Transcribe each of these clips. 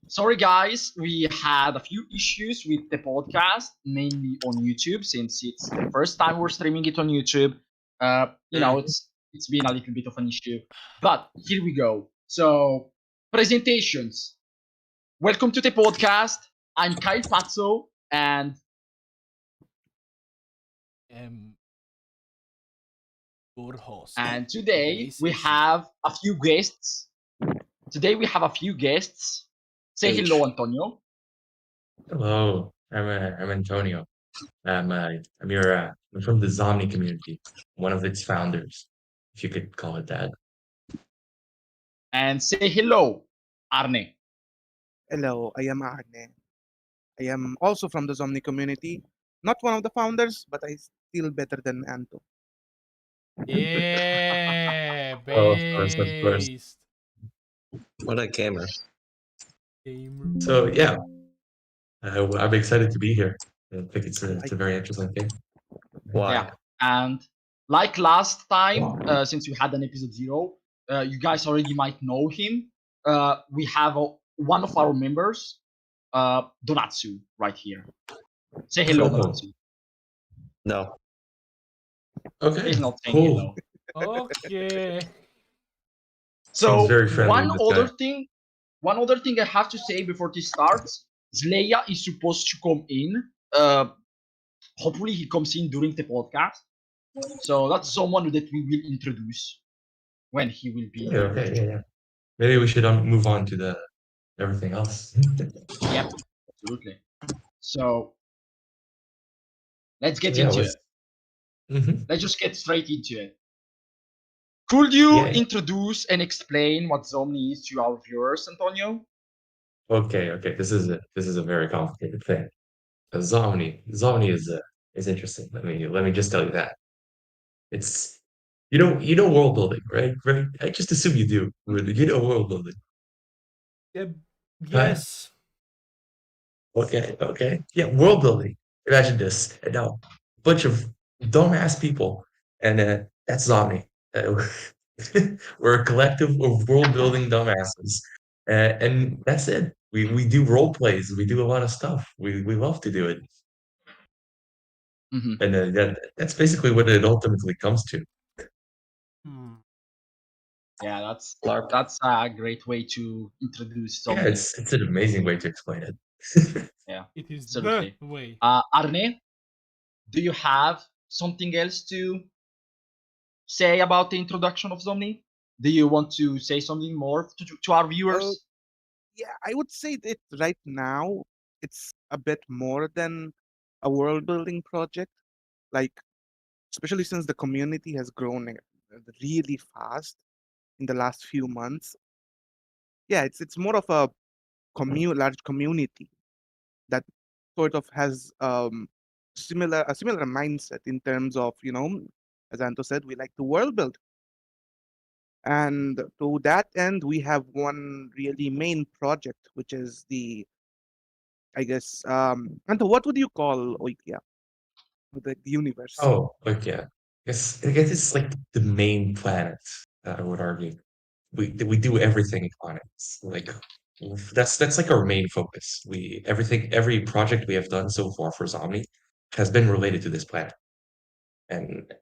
Sorry, guys, we had a few issues with the podcast, mainly on YouTube, since it's the first time we're streaming it on YouTube. It's been a little bit of an issue, but here we go. So, presentations. Welcome to the podcast. I'm Kyle PAZZO, and Your host. and today we have a few guests. Say hello, Antonio. Hello, I'm Antonio. I'm from the Xomni community, one of its founders, if you could call it that. And say hello, Arne. Hello, I am Arne. I am also from the Xomni community. Not one of the founders, but I still better than Anto. Yeah, Oh, of course. based. What a gamer. Gamer. So yeah, I'm excited to be here. I think it's a very interesting thing. Why? Yeah, and like last time, since we had an episode 0, you guys already might know him. We have one of our members, Donatsu, right here. Say hello, Oh. Donatsu. No. Okay, He's not saying cool. hello. Okay. So Seems very friendly, one this other thing I have to say before this starts, Zleya is supposed to come in. Hopefully he comes in during the podcast. So that's someone that we will introduce when he will be. Yeah. Maybe we should move on to the everything else. Yep, absolutely. So let's get into it. Mhm. Let's just get straight into it. Could you Yeah. introduce and explain what Xomni is to our viewers, Antonio? Okay. This is a very complicated thing. Xomni is interesting. Let me just tell you that. It's you know world building, right? Right? I just assume you do. You know world building. Yes. Okay. Yeah, world building. Imagine this. And now a bunch of dumbass people, and that's Xomni. We're a collective of world building dumbasses, and that's it. We do role plays. We do a lot of stuff. We love to do it, Mm-hmm. and that's basically what it ultimately comes to. Yeah, that's a great way to introduce Xomni. Yeah, it's an amazing way to explain it. Yeah, It is absolutely. the way. Arne, do you have something else to say about the introduction of Xomni? Do you want to say something more to our viewers? Yeah, I would say that right now it's a bit more than a world building project. Like, especially since the community has grown really fast in the last few months. Yeah, it's more of a large community that sort of has a similar mindset in terms of, as Anto said, we like to world build. And to that end, we have one really main project, which is I guess, Anto, what would you call Oikia? The universe. Oh, okay. I guess it's like the main planet. I would argue. We do everything on it. Like that's like our main focus. Every project we have done so far for Xomni has been related to this planet, and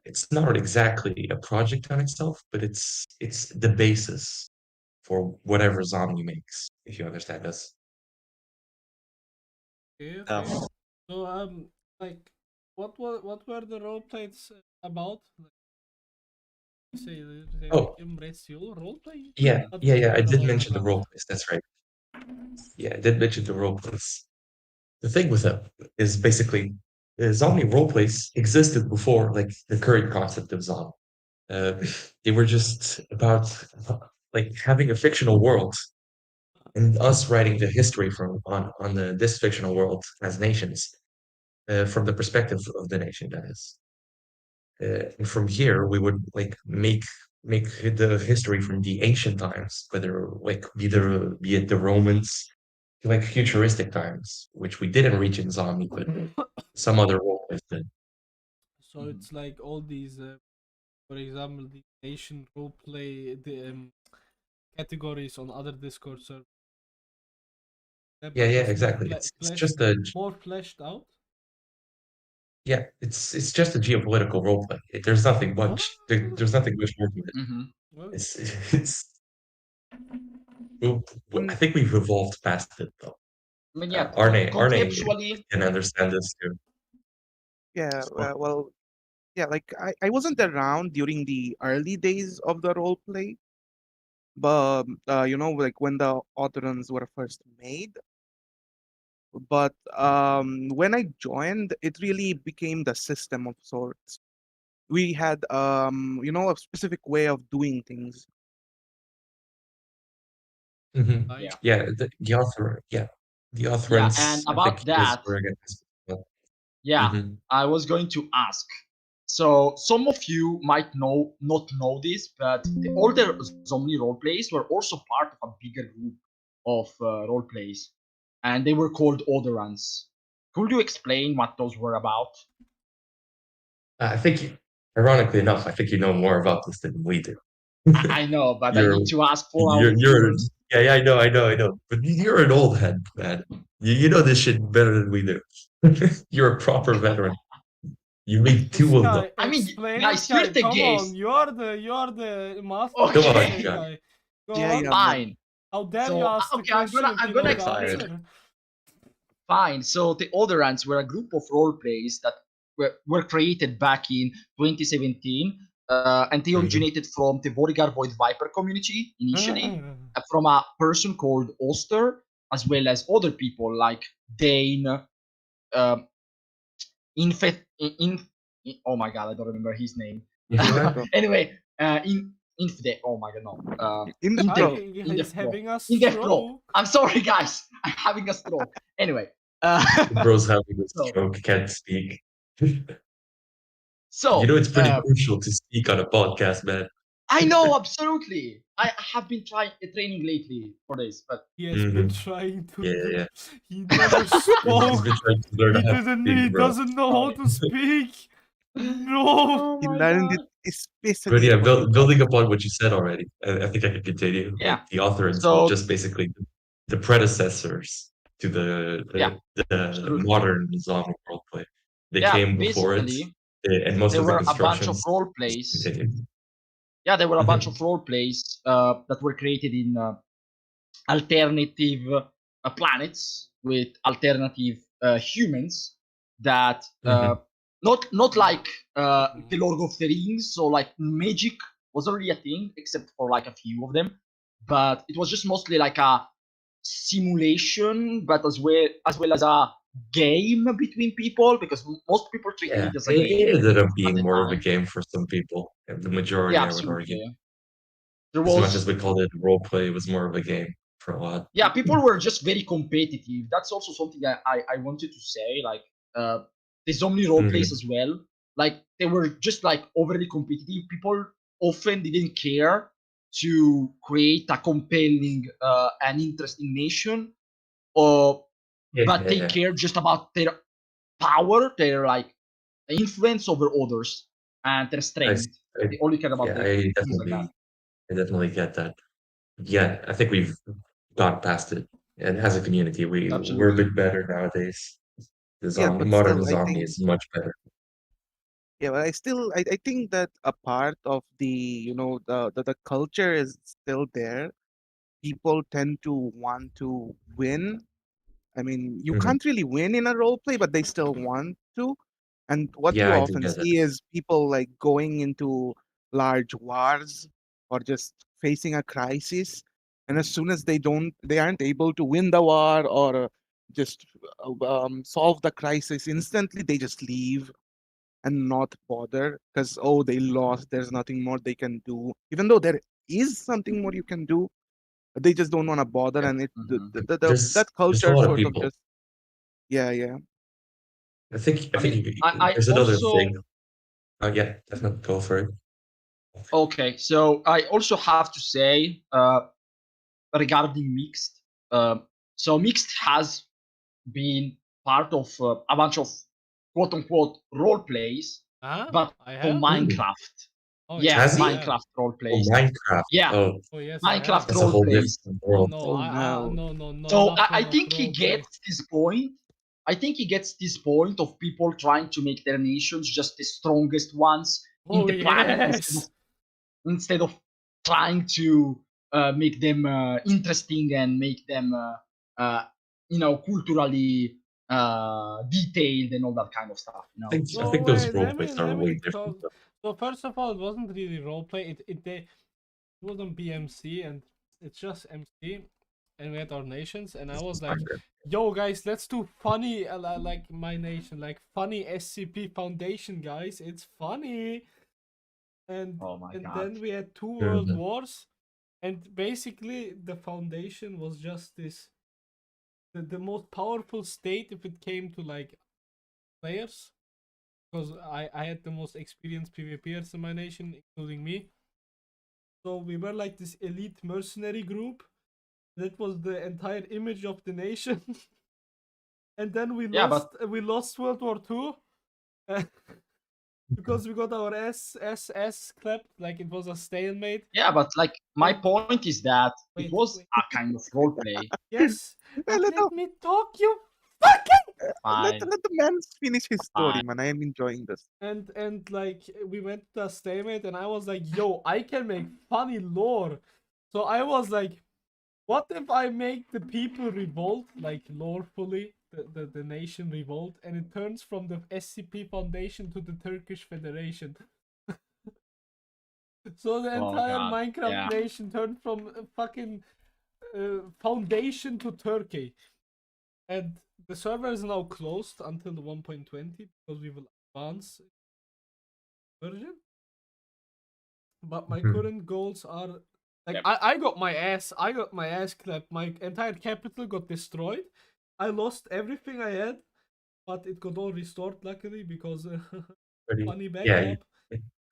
it's not exactly a project on itself, but it's the basis for whatever Xomni makes. If you understand us. Okay. Oh. So like, what were the role plays about? Like, say Oh. role play? Yeah. What I were did all mention the about? role plays. That's right. Yeah, I did mention the role plays. The thing with it is basically zombie role plays existed before like the current concept of zombie. They were just about like having a fictional world and us writing the history from on this fictional world as nations from the perspective of the nation that is. And from here we would like make the history from the ancient times, whether like be it the Romans to like futuristic times, which we didn't reach in zombie, but some other role plays did. So it's like all these, for example, the nation role play the categories on other Discord servers. Yeah, Just more exactly. It's just a more fleshed out. it's just a geopolitical roleplay. There's nothing much. There's nothing much more to it. Mm-hmm. Well, It's. I Mm, think we've evolved past it though. I mean, yeah, Arne conceptually, can understand this too. yeah, So, well, yeah, like I wasn't around during the early days of the role play, but like when the Otherans were first made. But when I joined, it really became the system of sorts. We had a specific way of doing things. mhm. yeah, Yeah, the yeah. And Otherans, I think about is that, where I get this. yeah, Mm-hmm. I was going to ask. So some of you might not know this, but the older Xomni roleplays were also part of a bigger group of roleplays, and they were called Otherans. Could you explain what those were about? I think, ironically enough, I think you know more about this than we do. I know, but I You're, need to ask for our viewers. yeah, I know. But you're an old head, man. You know this shit better than we do. You're a proper veteran. You made two of them. Sky, I mean, explain it, guys, here's Sky. the Come on, case. you're the master Come of on, this, Okay, guys. Sky. Go Yeah, on. yeah, fine. How dare So you ask the okay, question if I'm you gonna know the explain it. answer? Fine. So the Otherans were a group of role plays that were created back in 2017, and they Mhm. originated from the Vorigar Void Viper community initially, from a person called Oster, as well as other people like Dane, um, oh my god, I don't remember his name. Infrared? Anyway, Infide. Oh my god, no. in the Indef, pro. He's having a Indef Pro. stroke. I'm sorry, guys. I'm having a stroke. Anyway. The bro's having a So- stroke, can't speak. So You know, it's pretty crucial to speak on a podcast, man. I know, absolutely. I have been training lately for this, but He has been Mhm. trying to. Yeah. He never He's spoke. been trying to learn He how to didn't. speak, He bro. doesn't know how to speak. No. oh He my learned god. it But especially yeah, for the building podcast. upon what you said already, I think I could continue. Yeah. Like the Otherans So are just basically the predecessors to yeah, the absolutely. modern zombie roleplay. They Yeah, came before it, basically and most there of the were a bunch of constructions role plays. continued. Yeah, there were a bunch Mhm. of role plays that were created in alternative planets with alternative humans that Mhm. not like the Lord of the Rings, so like magic was already a thing except for like a few of them, but it was just mostly like a simulation, but as well as a game between people, because most people treated Yeah, it as a it game ended up at being the more of a time. game for some people, and the majority, Yeah, I would argue. absolutely. There As much was as we called it roleplay, it was more of a game for a lot. yeah, people were just very competitive. That's also something that I wanted to say. Like the Xomni roleplays as well. Like they were just like overly competitive. People often didn't care to create a compelling and interesting nation, or but they Yeah, cared just about their power, their like influence over others, and their I, strength. I, They only care about yeah, things like that. I definitely get that. Yeah, I think we've got past it, and as a community, we're a Absolutely. bit better nowadays. The Yeah, zombie, but modern still, I zombie think is much better. yeah, but I think that a part of the the culture is still there. People tend to want to win. I mean, you Mhm. can't really win in a role play, but they still want to. And what you Yeah, I do often get that. see is people like going into large wars or just facing a crisis. And as soon as they aren't able to win the war or just solve the crisis instantly, they just leave and not bother because, oh, they lost. There's nothing more they can do. Even though there is something more you can do, they just don't want to bother. Yeah. And Mhm. that Just a culture lot of sort of people. just, yeah. I I think mean, I there's another also thing. Oh yeah, definitely go for it. okay. So I also have to say regarding mixed. So mixed has been part of a bunch of quote unquote role plays, Huh? but I for have? Minecraft. Oh, Yeah, Has he? Minecraft Oh, roleplays. Minecraft. Yeah, Oh, Oh yes, I Minecraft have. that's a whole roleplays. different Oh world. no, Oh, no. no, So nothing I of think he roleplay. gets this point. I think he gets this point of people trying to make their nations just the strongest ones in Oh the planet yes. instead of trying to make them interesting and make them culturally detailed and all that kind of stuff. You know. I So think those wait, roleplays are let way me different. talk. So first of all, it wasn't really roleplay. It wasn't BMC, and it's just MC, and we had our nations, and I was like, "Yo, guys, let's do funny like my nation, like funny SCP Foundation, guys. It's funny." And Oh my God. then we had 2 world wars, and basically the Foundation was just this the most powerful state if it came to like players, because I had the most experienced PvPers in my nation, including me. So we were like this elite mercenary group. That was the entire image of the nation. And then we lost World War II. Because we got our ass clapped, like it was a stalemate. Yeah, but like my point is that it was Wait. a kind of roleplay. Yes, but let let me talk, you fucking. let Fine. the man finish his story, Fine. man. I am enjoying this. And like we went to a stalemate, and I was like, yo, I can make funny lore. So I was like, what if I make the people revolt, like lorefully, the nation revolt, and it turns from the SCP Foundation to the Turkish Federation. So the Oh, entire God. Minecraft Yeah. nation turned from fucking Foundation to Turkey. And the server is now closed until the 1.20 because we will advance version. But my current goals are like, Yep. I got my ass clapped. My entire capital got destroyed. I lost everything I had, but it got all restored luckily because funny backup. Yeah.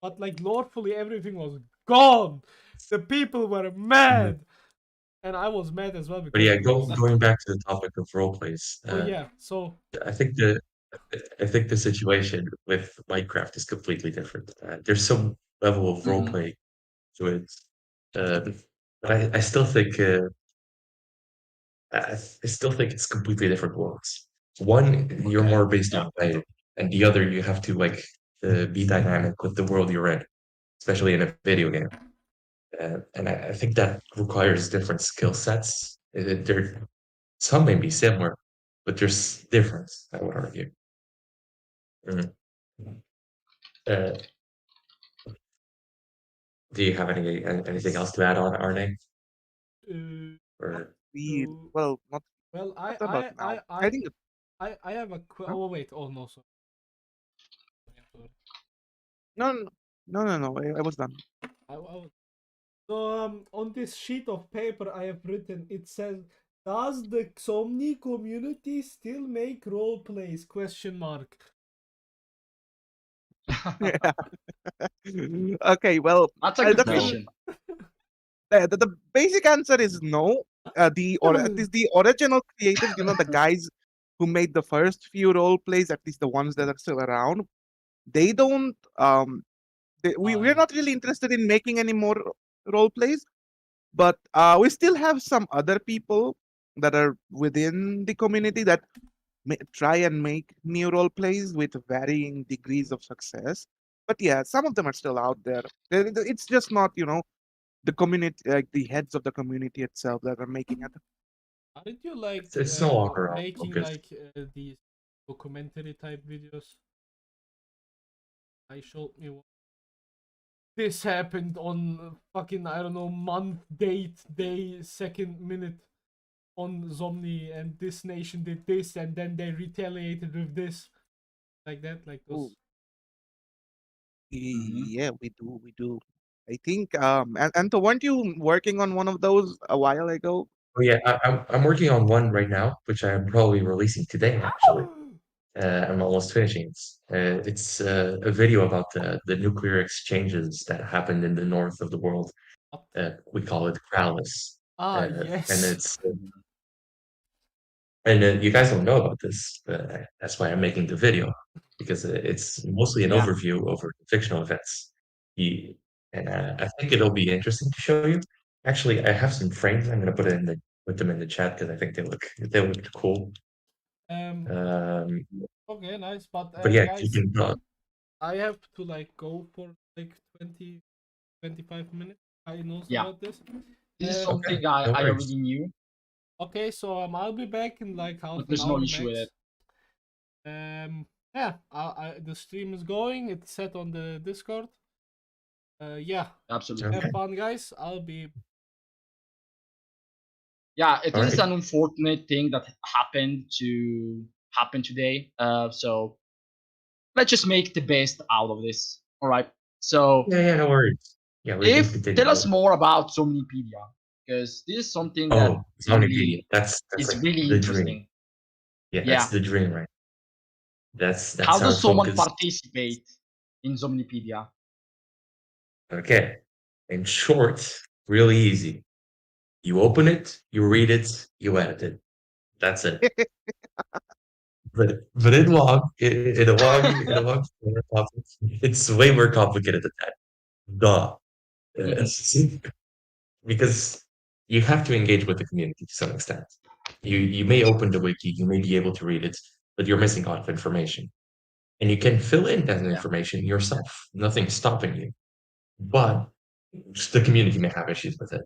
But like lawfully everything was gone. The people were mad. And I was mad as well because But yeah, going back to the topic of roleplays. Oh yeah, so I think the situation with Minecraft is completely different. There's some level of roleplay to it, but I still think it's completely different worlds. One, you're more based on play, and the other, you have to like be dynamic with the world you're in, especially in a video game. And I think that requires different skill sets. Some may be similar, but there's difference, I would argue. Uh, do you have anything else to add on, Arne? Or Well, not well, not about now. I think I have a oh wait, oh no, sorry. no. I was done. So on this sheet of paper I have written, it says, does the Xomni community still make role plays? Question mark. Okay, well, That's a good that's question. the basic answer is no. At least the original creators, the guys who made the first few role plays, at least the ones that are still around, they don't. We're not really interested in making any more role plays, but we still have some other people that are within the community that try and make new role plays with varying degrees of success. But yeah, some of them are still out there. It's just not, the community, like the heads of the community itself that are making it. Aren't you like it's no longer our making focus. like these documentary type videos? I showed me one. This happened on fucking, I don't know, month, date, day, second, minute on Xomni, and this nation did this, and then they retaliated with this, like that, like those. Yeah, we do. I think and so weren't you working on one of those a while ago? Oh yeah, I'm working on one right now, which I'm probably releasing today, actually. I'm almost finishing it. It's a video about the nuclear exchanges that happened in the north of the world. We call it Krallis. Yes. And it's and you guys don't know about this, but that's why I'm making the video, because it's mostly an overview over fictional events. and I think it'll be interesting to show you. Actually, I have some frames. I'm gonna put them in the chat because I think they look cool. Um. Um, Okay, nice. But but yeah, guys, you can. I have to like go for like 20, 25 minutes. I know Yeah. about this. This is Um, Okay, something I no worries. already knew, okay, so I'll be back in like half but an there's no hour issue with max. it. Yeah, the stream is going. It's set on the Discord. Yeah, Absolutely. have fun, guys. I'll be. Yeah, it All is right. an unfortunate thing that happened today. So let's just make the best out of this. All right. So Yeah, no worries. Yeah, we can continue. tell us more about Xomnipedia, because this is something that Oh, Xomnipedia. really That's is like really the dream. interesting. Yeah, that's Yeah. the dream, right? That's How our does someone focus. participate in Xomnipedia? Okay. In short, really easy. You open it, you read it, you edit it. That's it. But in a long topic, it's way more complicated than that. Duh. Because you have to engage with the community to some extent. You may open the wiki, you may be able to read it, but you're missing a lot of information. And you can fill in that information yourself. Nothing's stopping you. But the community may have issues with it.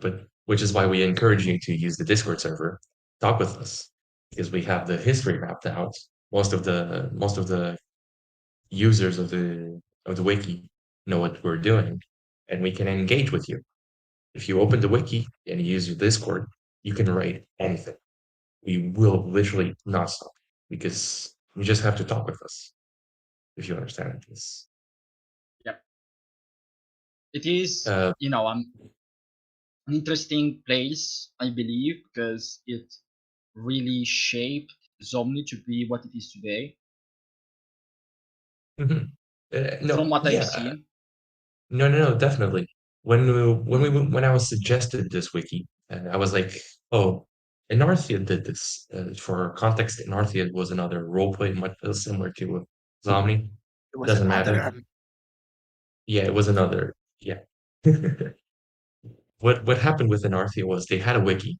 But which is why we encourage you to use the Discord server, talk with us, because we have the history mapped out. Most of the users of the wiki know what we're doing, and we can engage with you. If you open the wiki and you use your Discord, you can write anything. We will literally not stop because you just have to talk with us. If you understand this. Yep. It is, Uh, an interesting place, I believe, because it really shaped Xomni to be what it is today, mhm. No, from what I've yeah, seen. no, definitely. When I was suggested this wiki, I was like, oh, Anarthia did this. For context, Anarthia was another roleplay much similar to Xomni. It was Doesn't another. matter. Yeah, it was another. Yeah. What happened with Anarthia was they had a wiki.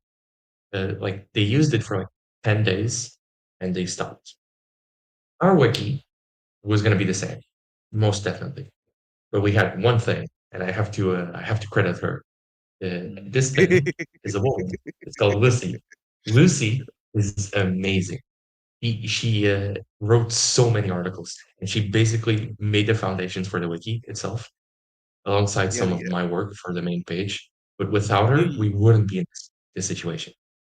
Like they used it for like 10 days and they stopped. Our wiki was going to be the same, most definitely. But we had one thing, and I have to credit her. This thing is a woman. It's called Lucy. Lucy is amazing. She wrote so many articles, and she basically made the foundations for the wiki itself, alongside Yeah, some of yeah. my work for the main page. But without her, You, we wouldn't be in this situation.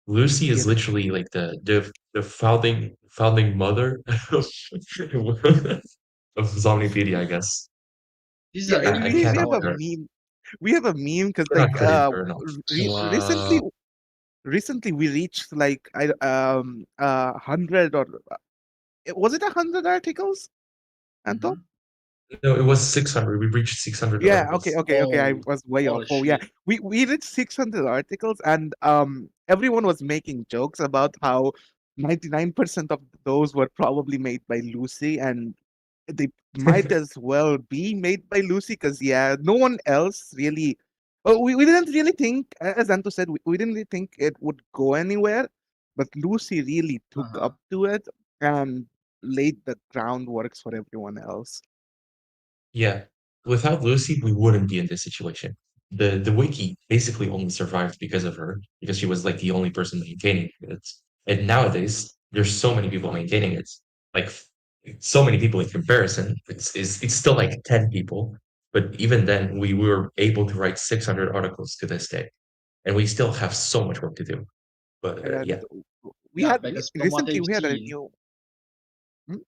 Lucy is yeah, literally like the founding mother of Xomnipedia, I guess. This is yeah. a And really I good we can't have call a story. her. meme. We have a meme because We're like not crediting her enough. Wow. recently we reached like 100 or was it 100 articles, Anto? Mhm. No, it was 600. We reached 600 Yeah, okay, articles. okay, okay. I Oh, was way off. holy Oh, yeah. shit. We reached 600 articles, and everyone was making jokes about how 99% of those were probably made by Lucy, and they might as well be made by Lucy, because yeah, no one else really. Oh, we didn't really think, as Anto said, we didn't really think it would go anywhere, but Lucy really took Uh-huh. up to it and laid the groundworks for everyone else. Yeah. Without Lucy, we wouldn't be in this situation. The wiki basically only survived because of her, because she was like the only person maintaining it. And nowadays, there's so many people maintaining it. Like so many people in comparison. It's still like 10 people. But even then, we were able to write 600 articles to this day. And we still have so much work to do. But And yeah. we Yeah, had because recently we had a new. Hmm?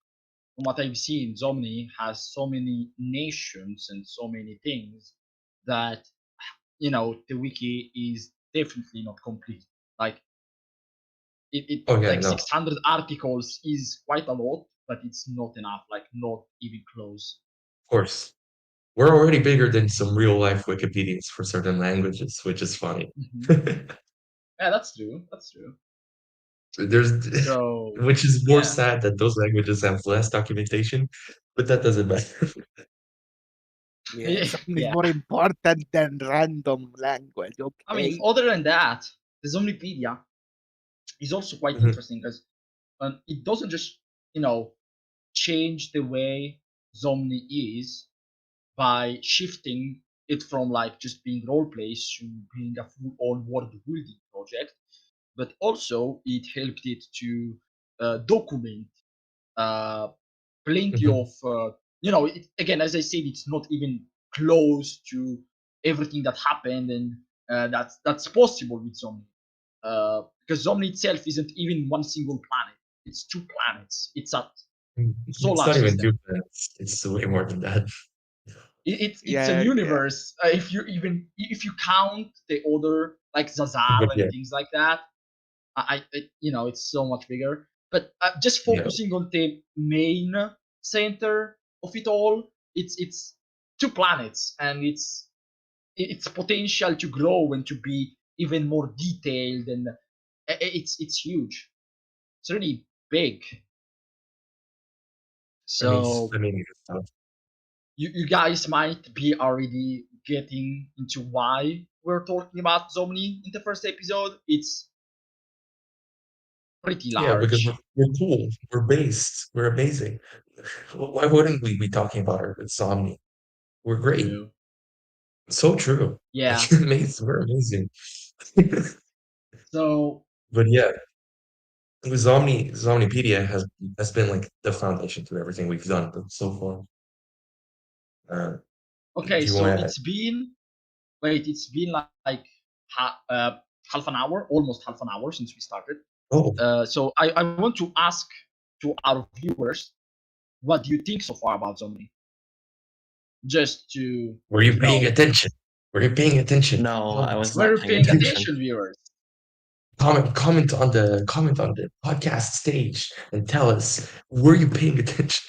from what I've seen, Xomni has so many nations and so many things that, the wiki is definitely not complete. Like it Oh yeah, like no. Of 600 articles is quite a lot, but it's not enough. Like not even close. course. We're already bigger than some real life Wikipedias for certain languages, which is funny. Mhm. Yeah, that's true. That's true. There's So which is more yeah, sad that those languages have less documentation, but that doesn't matter. Yeah, something is Yeah. more important than random language. Okay. I mean, other than that, the Xomnipedia is also quite Mhm. interesting because it doesn't just, change the way Xomni is by shifting it from like just being roleplays to being a full-on world building project, but also it helped it to document uh, plenty Mhm. of again, as I said, it's not even close to everything that happened, and that's possible with Zomni, because Zomni itself isn't even one single planet, it's two planets, it's a It's solar not even system. 2 minutes. It's way more than that. It's a Yeah, yeah. universe, if you count the other like Zazal But and yeah, things like that. It's so much bigger. But just yeah. focusing on the main center of it all, it's two planets, and its potential to grow and to be even more detailed, and it's huge. It's really big. I mean, So uh, you guys might be already getting into why we're talking about Zomni in the first episode. It's pretty yeah, because we're, large. we're cool. We're based. We're amazing. Why wouldn't we be talking about our Insomnia? We're great. True. So true. Like Yeah. amazing. We're amazing. So But yeah, Xomnipedia has been like the foundation to everything we've done so far. Uh, okay, do you so want to? it's been like half an hour, almost half an hour since we started. Oh, So I want to ask to our viewers, what do you think so far about Zomni? Just to, were you paying attention? Were you paying attention? No, I was were not you paying paying attention. attention, viewers? Comment on the podcast stage and tell us, were you paying attention?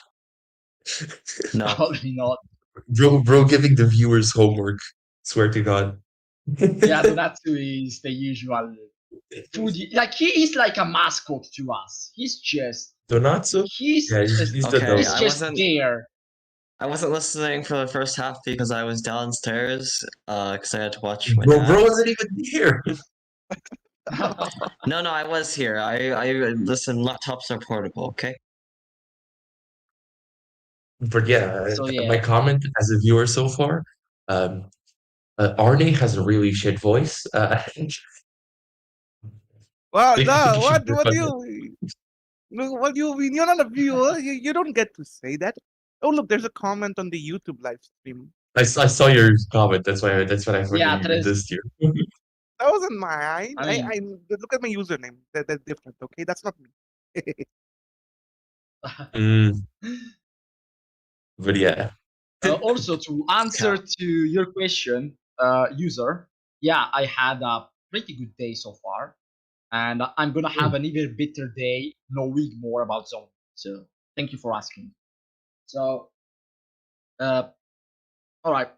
No. Probably not. Bro, giving the viewers homework. Swear to God. Yeah, Donatsu is the usual foodie. Like, he is like a mascot to us. Donatsu? He's Yeah, just he's the Okay, he's dog. just there. I wasn't listening for the first half because I was downstairs because I had to watch my Bro, dad. bro wasn't even here. No, I was here. I listen. Laptops are portable. Okay. But yeah, So yeah. my comment as a viewer so far, um, Arne has a really shit voice. Well, I think no, you should what work what on do it. you no, what do you mean? You're not a viewer. You don't get to say that. Oh, look, there's a comment on the YouTube live stream. I saw your comment. That's why I Yeah, fucking dissed you. That wasn't mine. I mean, I look at my username. That's different. Okay, that's not me. Mm, but yeah. also, to answer to your question, user, yeah, I had a pretty good day so far, and I'm gonna have an even better day knowing more about Zone. So thank you for asking. So, all right,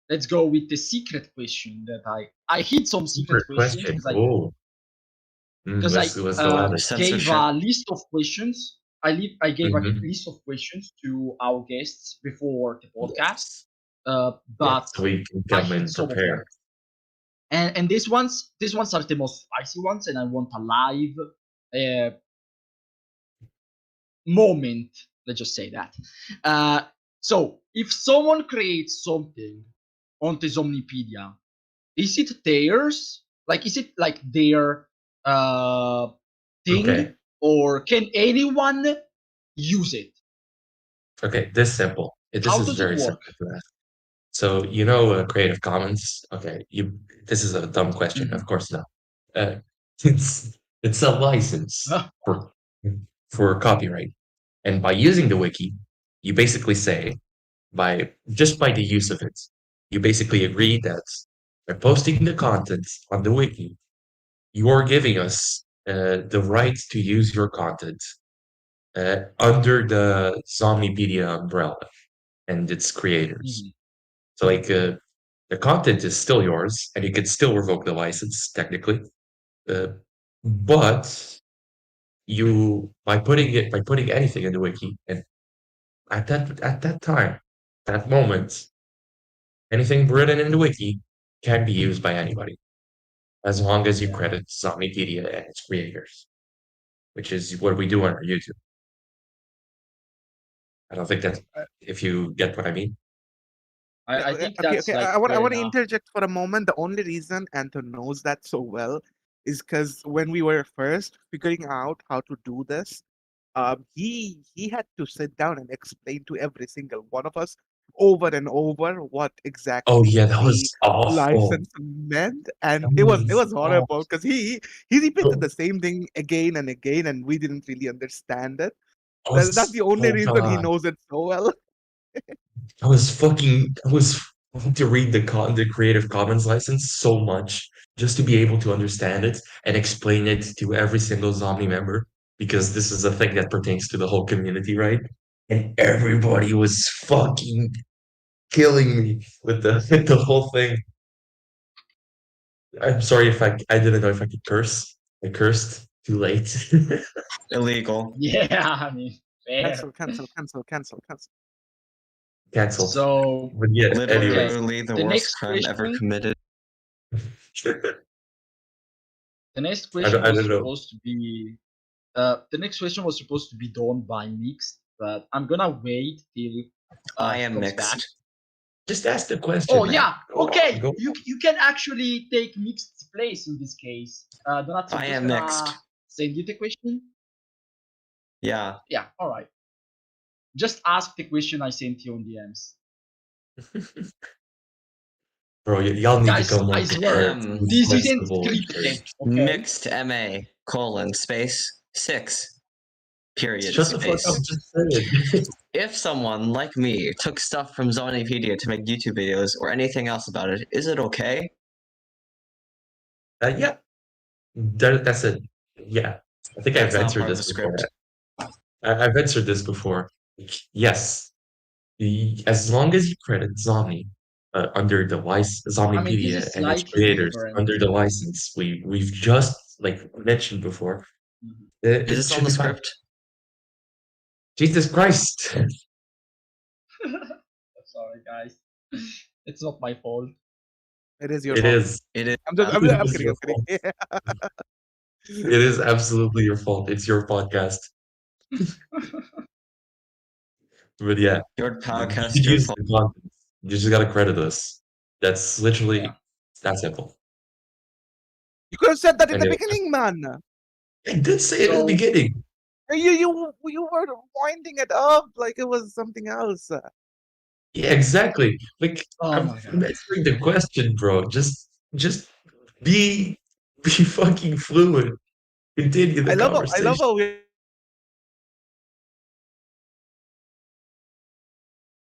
let's go with the secret question that I hid some secret Super questions question. because I Cool. because I Let's go at The it. gave censorship. a list of questions. I gave a Mhm. list of questions to our guests before the podcast, Yes. Yes, but so we can I come hid in some of them. prepared. And these ones are the most spicy ones, and I want a live moment. Let's just say that. So if someone creates something on the Xomnipedia, is it theirs? Like, is it like their thing, Okay. or can anyone use it? Okay, this simple. This How is does it very work? simple to ask. So Creative Commons. Okay, this is a dumb question. Of Mhm. course not. Uh, it's a license for copyright, and by using the wiki, you basically say by the use of it, you basically agree that by posting the content on the wiki, you are giving us the right to use your content under the Xomnipedia umbrella and its creators. Mhm. So the content is still yours, and you can still revoke the license technically. Uh, but you by putting anything in the wiki, and at that time, that moment, anything written in the wiki can be used by anybody, as long as you credit Xomnipedia and its creators, which is what we do on our YouTube. I don't think that's if you get what I mean. I think okay, that's okay. like I want fair to enough. interject for a moment. The only reason Anton knows that so well is because when we were first figuring out how to do this, he had to sit down and explain to every single one of us over and over what exactly Oh yeah, that the was awful. license meant, and That it was was horrible because he repeated Oh. the same thing again and again, and we didn't really understand it. I was, That's the only oh reason he God. knows it so well. I was wanting to read the Creative Commons license so much just to be able to understand it and explain it to every single Xomni member, because this is a thing that pertains to the whole community, right? And everybody was fucking killing me with the whole thing. I'm sorry if I didn't know if I could curse. I cursed too late. Illegal. Yeah, I mean, fair. Cancel. Cancelled. So, But yeah, anyways. Literally the the worst next crime ever question- committed. the next question I was don't know. supposed to be done by Mixed, but I'm gonna wait till I he am comes mixed. back. Just ask the question. Oh man. yeah, Go okay. on, go You can actually take Mixed's place in this case. Donati, I who's am gonna mixed. send you the question? Yeah. Yeah, all right. Just ask the question I sent you on DMs. Bro, y'all need Guys, to come I up swear, with this isn't sensible scripted. answers. Okay. MixedMA : space 6 period Shut the fuck space. up, just say it. If someone like me took stuff from Xomnipedia to make YouTube videos or anything else about it, is it okay? Yeah. That's it. Yeah. I think That's I've not answered part of this the before. script. I've answered this before. Yes. As long as you credit Xomni under the license, I mean, this Xomnipedia is and its slightly creators different. under the license we've just like mentioned before. Mhm. It Is this should on the be fine. script? Jesus Christ. Sorry, guys. It's not my fault. It is your It fault. is. It is. I'm It is kidding. your fault. It is absolutely your fault. It's your podcast. But yeah, Your you podcast, can your use fault. the content. You just gotta credit us. That's literally Yeah. that simple. You could have said that in the Anyway. beginning, man. I did say it in the So- beginning. You were winding it up like it was something else. Yeah, exactly. Like Oh I'm my God. answering the question, bro. Just be fucking fluid. Continue the I love conversation. how we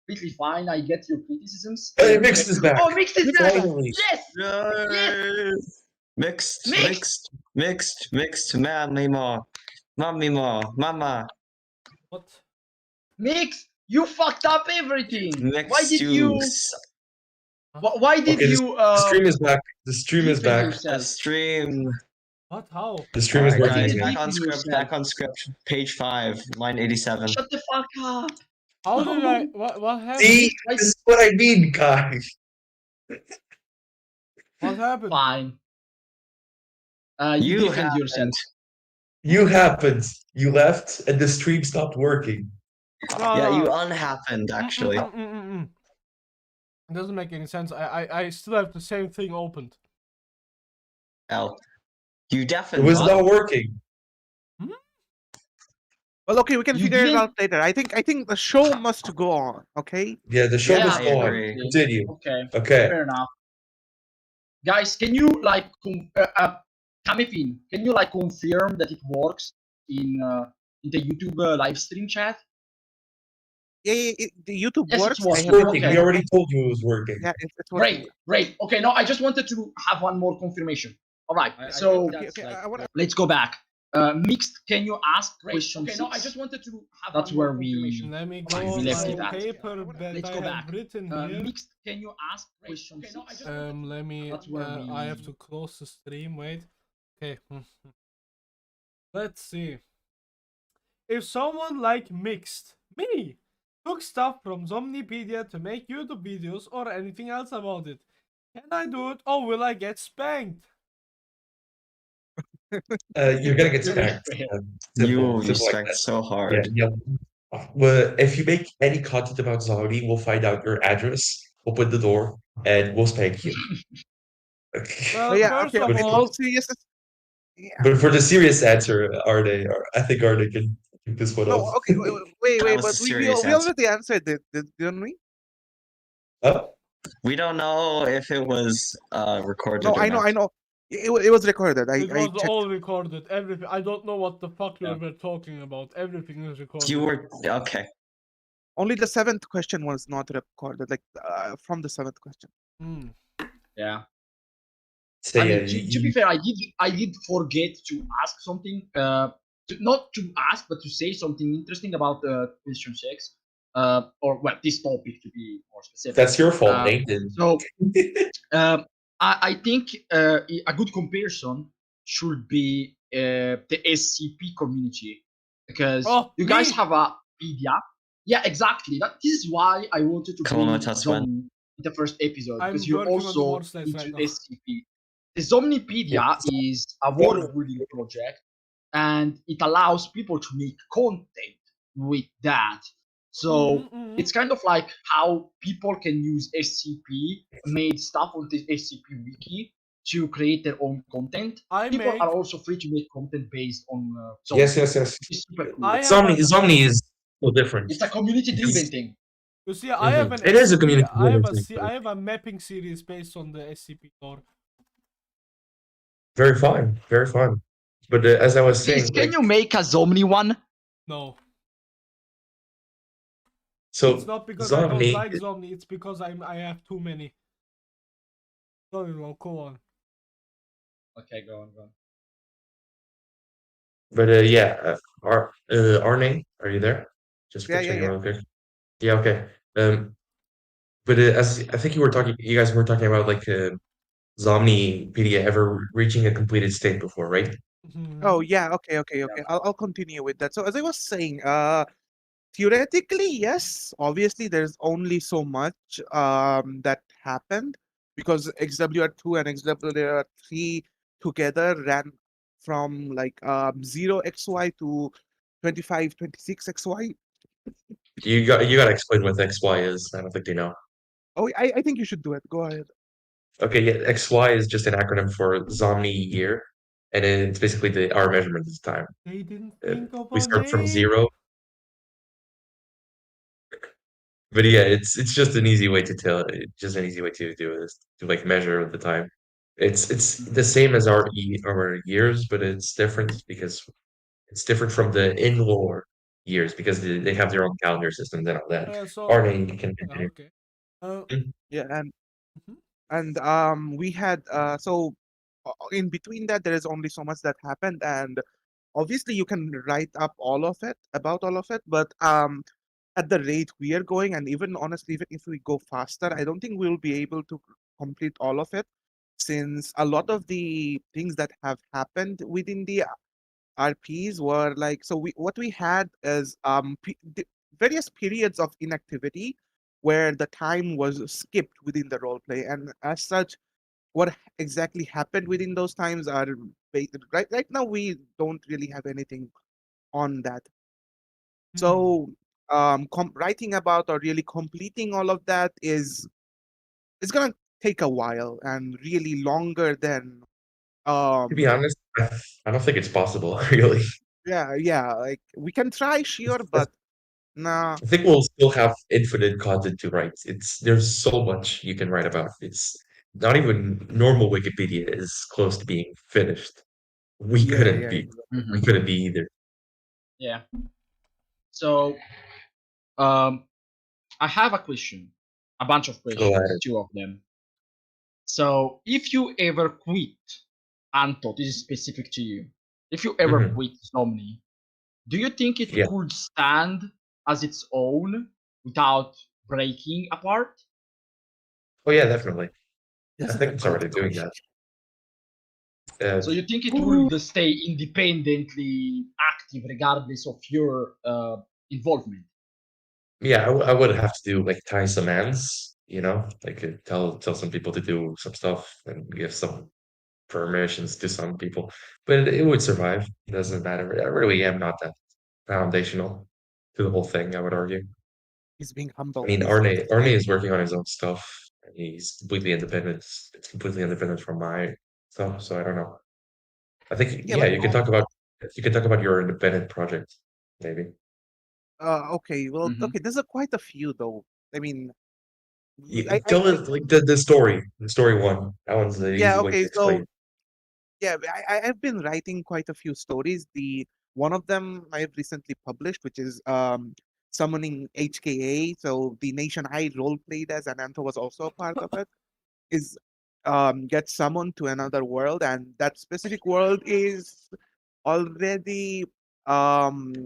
Completely fine. I get your criticisms. Hey, Mixed is back. Oh, Mixed is back. Finally. Yes. Yes. Mixed. Mammy more. Mama. What? Mixed. You fucked up everything. Mixed Why did you? juice. Why did Okay, you? The stream is back. The stream is deepen back. A yourself? stream. What? How? The stream is Alright, working guys, Why did again. you back on deepen script. yourself? Back on script. Page 5, line 87. Shut the fuck up. How did I? No. What happened? See, this is what I mean, guys. What happened? Fine. You You defend yourself. You happened. You left, and the stream stopped working. No, Yeah, no. you unhappened, actually. It doesn't make any sense. I still have the same thing opened. L. You It definitely. was not working. Well, okay, we can You figure it didn't- out later. I think the show must go on. Okay. Yeah, the show Yeah, must I go on. agree. Continue. Okay. Okay. Fair enough. Guys, can you like Kamipin, can you like confirm that it works in the YouTube live stream chat? Yeah, the YouTube Yes, works. it's I It's working. have working. Okay. We already told you it was working. Yeah, it's working. Great. Okay, no, I just wanted to have one more confirmation. All right, so Okay, I wanna- let's go back. Mixed, can you ask question? Okay, no, I just wanted to have. That's where we. Let me Fine, go we on left my it at. paper that Let's I go have back. written here. Mixed, can you ask question? Let me. That's where I have we- to close the stream. Wait. Okay. Let's see. If someone like Mixed, me, took stuff from Xomnipedia to make YouTube videos or anything else about it. Can I do it or will I get spanked? You're gonna get Very spanked. fair. Simple You like spanked that. so Yeah, hard. yeah. Well, if you make any content about Xomni, we'll find out your address, open the door, and we'll spank you. Well, But yeah, first okay, of okay. In all, all seriousness, yeah. But for the serious answer, I think Arne can kick this one No, off. okay, wait, That wait. was But a we serious we answer. already answered it, didn't we? We don't know if it was recorded No, or I know, not. I know. It was recorded. it I was checked. all recorded. Everything. I don't know what the fuck you Yeah. were talking about. Everything is recorded. You were okay. Only the 7th question was not recorded, like from the 7th question. Hmm. Yeah. So I yeah, mean, to be fair, I did forget to ask something. Not to ask, but to say something interesting about question 6. Or well, this topic to be more specific. that's your fault, Nate. So I think a good comparison should be the SCP community, because you guys me? have a PDF. Yeah, exactly. This is why I wanted to Come on, bring test one. Xomni in the first episode, I'm because you're working on the also worst into right now. SCP. The Xomnipedia is a world building project, and it allows people to make content with that. So it's kind of like how people can use SCP made stuff on the SCP wiki to create their own content. People are also free to make content based on Xomni. Yes. It's super cool. Xomni is so different. It's a community-driven thing. You see, I have an It is a SCP, community I have driven thing. I have a mapping series based on the SCP lore. Very fun, very fun. But as I was Please, saying, can you make a Xomni one? No. So it's not because I don't Xomni, like Xomni, it's because I have too many. Sorry, well, go on. Okay, go on. but yeah, Arne, are you there? Just Yeah, checking yeah. real quick. Yeah, okay. But as I think you guys were talking about like Xomnipedia ever reaching a completed state before, right? Oh yeah, okay. I'll continue with that. So as I was saying, theoretically, yes. Obviously, there's only so much that happened because XWR2 and XWR3 together ran from like 0xy to 25, 26xy. You gotta explain what XY is. I don't think they know. Oh, I think you should do it. Go ahead. Okay, yeah, XY is just an acronym for Xomni year, and it's basically our measurement of time. They didn't think of We a start from name. 0. But yeah, it's just an easy way to tell. Just an easy way to do this to like measure the time. It's the same as our years, but it's different because it's different from the in-lore years because they have their own calendar systems and all that. So Arne, you can continue. okay. Yeah, and we had so in between that there is only so much that happened, and obviously you can write up all of it about all of it, but at the rate we are going, and even honestly, even if we go faster, I don't think we'll be able to complete all of it, since a lot of the things that have happened within the RPs were like, so what we had is various periods of inactivity where the time was skipped within the role play, and as such, what exactly happened within those times are right now we don't really have anything on that. So writing about or really completing all of that it's gonna take a while and really longer than To be honest, I don't think it's possible, really. yeah, like we can try, sure, but nah. I think we'll still have infinite content to write. There's so much you can write about. It's not even normal Wikipedia is close to being finished. We couldn't be. We couldn't be either. Yeah. So, I have a question, a bunch of questions, ahead. 2 of them. So, if you ever quit, Anto, this is specific to you. If you ever quit Xomni, do you think it could stand as its own without breaking apart? Oh yeah, definitely. That's I think it's already doing that. So you think it will stay independently active regardless of your involvement? Yeah, I would have to do like tie some ends, like tell some people to do some stuff and give some permissions to some people, but it would survive. It doesn't matter. I really am not that foundational to the whole thing, I would argue. He's being I humble. mean, Arne is working on his own stuff, and he's completely independent. It's completely independent from my stuff, so I don't know. I think, Yeah, yeah, but you can talk about your independent project, maybe. okay. Well, Mhm. okay. There's quite a few though. I mean, Tell I us like the story one. That one's the yeah. easy way to Okay. So explain. yeah, I've been writing quite a few stories. The one of them I've recently published, which is summoning HKA. So the nation I role played as, and Anto was also a part of it, is get summoned to another world, and that specific world is already what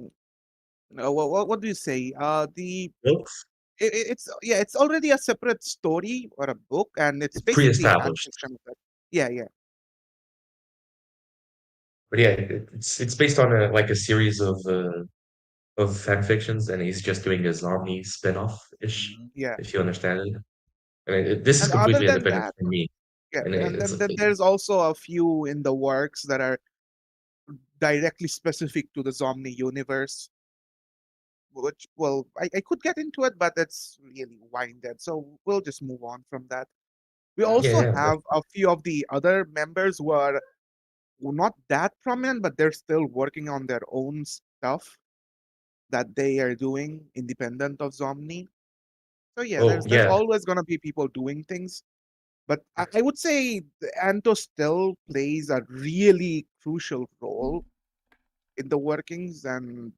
do you say? Books It's yeah, it's already a separate story or a book, and it's basically a fan pre-established, fiction of it. Yeah, yeah. but yeah, it's based on a series of fan fictions, and he's just doing a Xomni spin-off ish, Mhm. Yeah. if you understand it. I mean, this is And other completely than independent that, from me, yeah, and and it's then there's also a few in the works that are directly specific to the Xomni universe, which, well, I could get into it, but that's really winded. So we'll just move on from that. We Yeah. yeah, also yeah, have a few of the other members who are not that prominent, but they're still working on their own stuff that they are doing independent of Xomni. So yeah, oh there's yeah, always gonna be people doing things. But I would say Anto still plays a really crucial role in the workings, and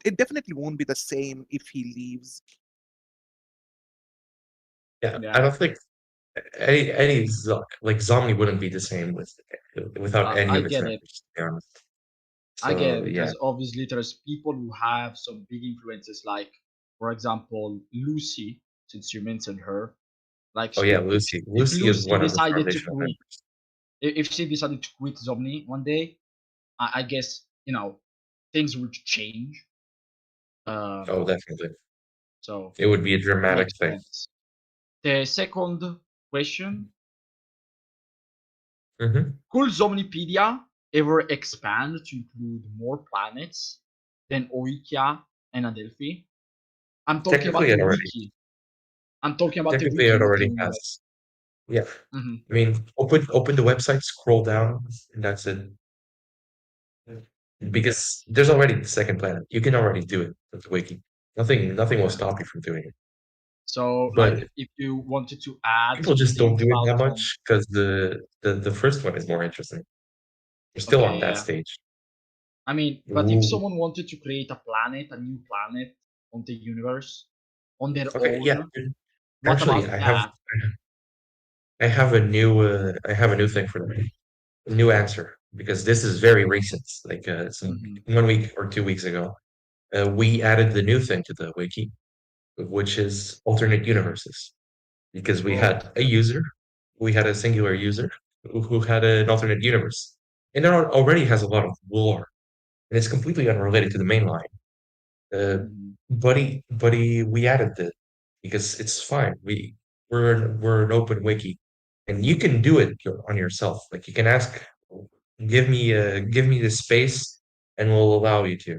it definitely won't be the same if he leaves. yeah. I Yeah. don't think like Xomni wouldn't be the same without any I of its get it. members, to be honest. I get it So yeah, because obviously there's people who have some big influences, like for example Lucy, since you mentioned her. Like oh yeah, if if Lucy is Lucy one of the decided to foundational quit, members. if she decided to quit Zomni one day, I guess things would change. Oh, definitely, So it would be a dramatic makes thing. sense. The second question: Hmm. could Xomnipedia ever expand to include more planets than Oikia and Adelphi? I'm talking about Technically, the it already wiki. I'm talking about the technically wiki, it not the already universe. has. Yeah, Hmm. I mean, open the website, scroll down, and that's it. Because there's already the second planet. You can already do it with the wiki. Nothing will Yeah. stop you from doing it. So, like, But if you wanted to add people some just don't things do it about that some, much because the first one is more interesting. We're still on okay, that yeah. stage. I mean, but if Ooh. someone wanted to create a planet, a new planet on the universe on their Okay, yeah. own, what Actually, about that? I have a new thing for them. A new answer because this is very recent. Like some Hmm. 1 week or 2 weeks ago, we added the new thing to the wiki, which is alternate universes. Because Oh, we had a singular user who had an alternate universe, and it already has a lot of lore, and it's completely unrelated to the main line. Uh, mhm. we added it because it's fine. We're an open wiki, and you can do it on yourself. Like you can ask, give me the space, and we'll allow you to.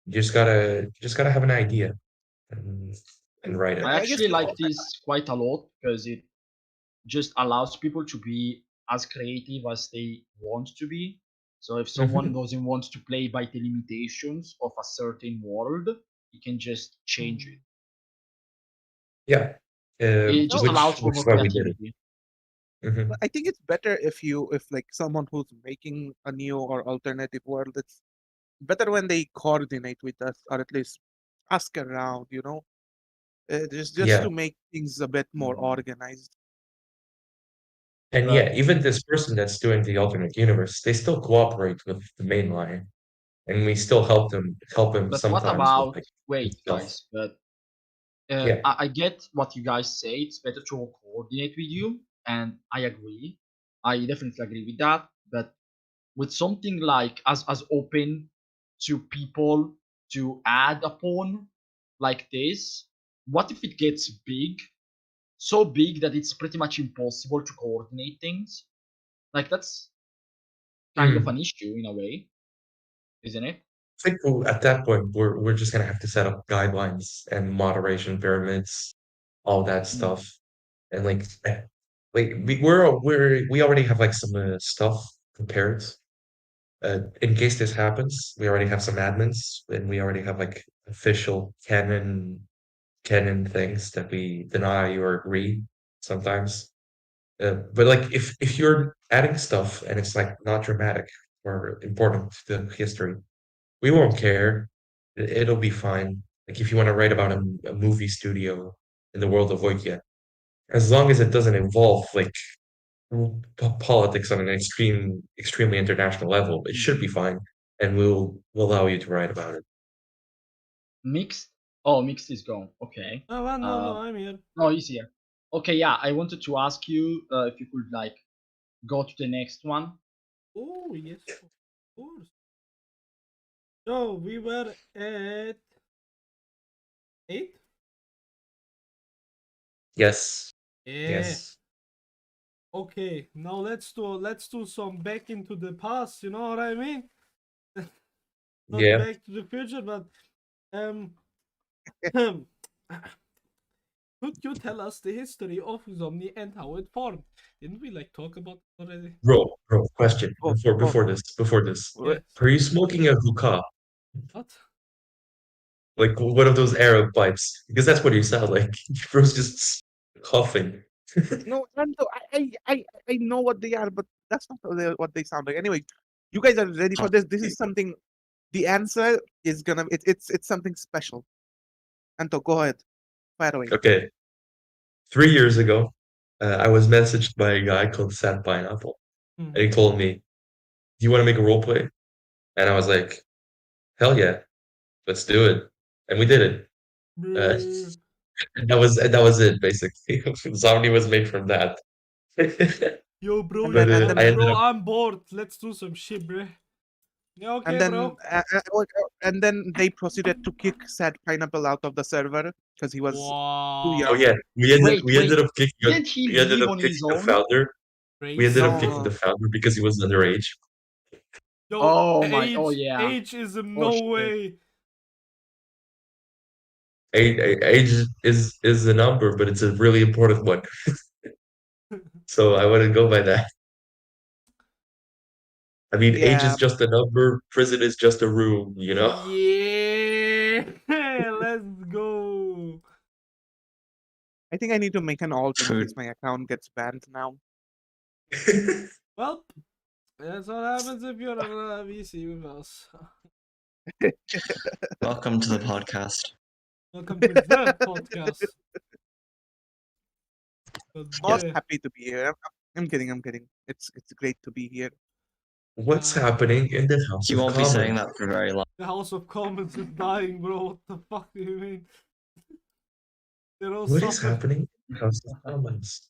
You just gotta have an idea and write it. I I guess actually like this quite a lot because it just allows people to be as creative as they want to be. So if someone Mhm. doesn't want to play by the limitations of a certain world, you can just change it. Yeah, It just no, allows for which is more why we did it. creativity. Hmm. I think it's better if like someone who's making a new or alternative world, it's better when they coordinate with us or at least ask around, just Yeah, to make things a bit more Mhm. organized. and But yeah, even this person that's doing the alternate universe, they still cooperate with the main line, and we still help him what sometimes with about like with wait, stuff. guys? But Yeah. I get what you guys say. It's better to coordinate with you, and I agree. I definitely agree with that. But with something like as open to people to add upon, like this, what if it gets big, so big that it's pretty much impossible to coordinate things? Like that's kind of an issue in a way, isn't it? I think at that point we're just gonna have to set up guidelines and moderation pyramids, all that stuff, and like we already have like some stuff prepared. In case this happens, we already have some admins, and we already have like official canon things that we deny or agree sometimes. But like if you're adding stuff and it's like not dramatic or important to the history, we won't care. It'll be fine. Like if you want to write about a movie studio in the world of Oikia, as long as it doesn't involve like politics on an extremely international level, it should be fine, and we'll allow you to write about it. Mixed? Oh, Mixed is gone. Okay. Oh, no, I'm here. Oh, he's here. Okay, yeah, I wanted to ask you if you could like go to the next one. Oh, yes, of course. So we were at 8? Yes. Yeah. Yes. Okay, now let's do some back into the past, you know what I mean? Not Yeah. back to the future, but could you tell us the history of Xomni and how it formed? Didn't we like talk about it already? Bro, question Oh, before this. Yes. Are you smoking a hookah? What? Like one of those Arab pipes? Because that's what you sound like. Bro's just coughing. No, I know what they are, but that's not what they sound like. Anyway, you guys are ready for this. This is something. The answer is gonna. It's something special. Anto, go ahead. Fire away. Okay. 3 years ago, I was messaged by a guy called Sad Pineapple, and he told me, "Do you want to make a role play?" And I was like, "Hell yeah, let's do it." And we did it. And that was it basically. Xomni was made from that. Yo, bro, But, you I ended bro, up- I'm bored. Let's do some shit, bro. Yeah, okay, And then, bro. and then they proceeded to kick Sad Pineapple out of the server because he was too Wow. young. Oh yeah, we ended up kicking Didn't he we ended leave up on kicking his the own? founder. We ended up kicking No. the founder because he was underage. Yo, Oh my- age, oh yeah. age is in Oh, no shit. way. Age is a number, but it's a really important one. So I wouldn't go by that. I mean, age Yeah. is just a number, prison is just a room, you know? Yeah, let's go. I think I need to make an alt in Food. case my account gets banned now. Well, that's what happens if you're on a VC with us. Welcome to the podcast. Welcome to the podcast. But Just yeah, happy to be here. I'm kidding. It's great to be here. What's happening in the House He of won't be saying Commons? that for very long. the House of Commons is dying, bro. What the fuck do you mean? They're all What is suffering. happening in the House of Commons?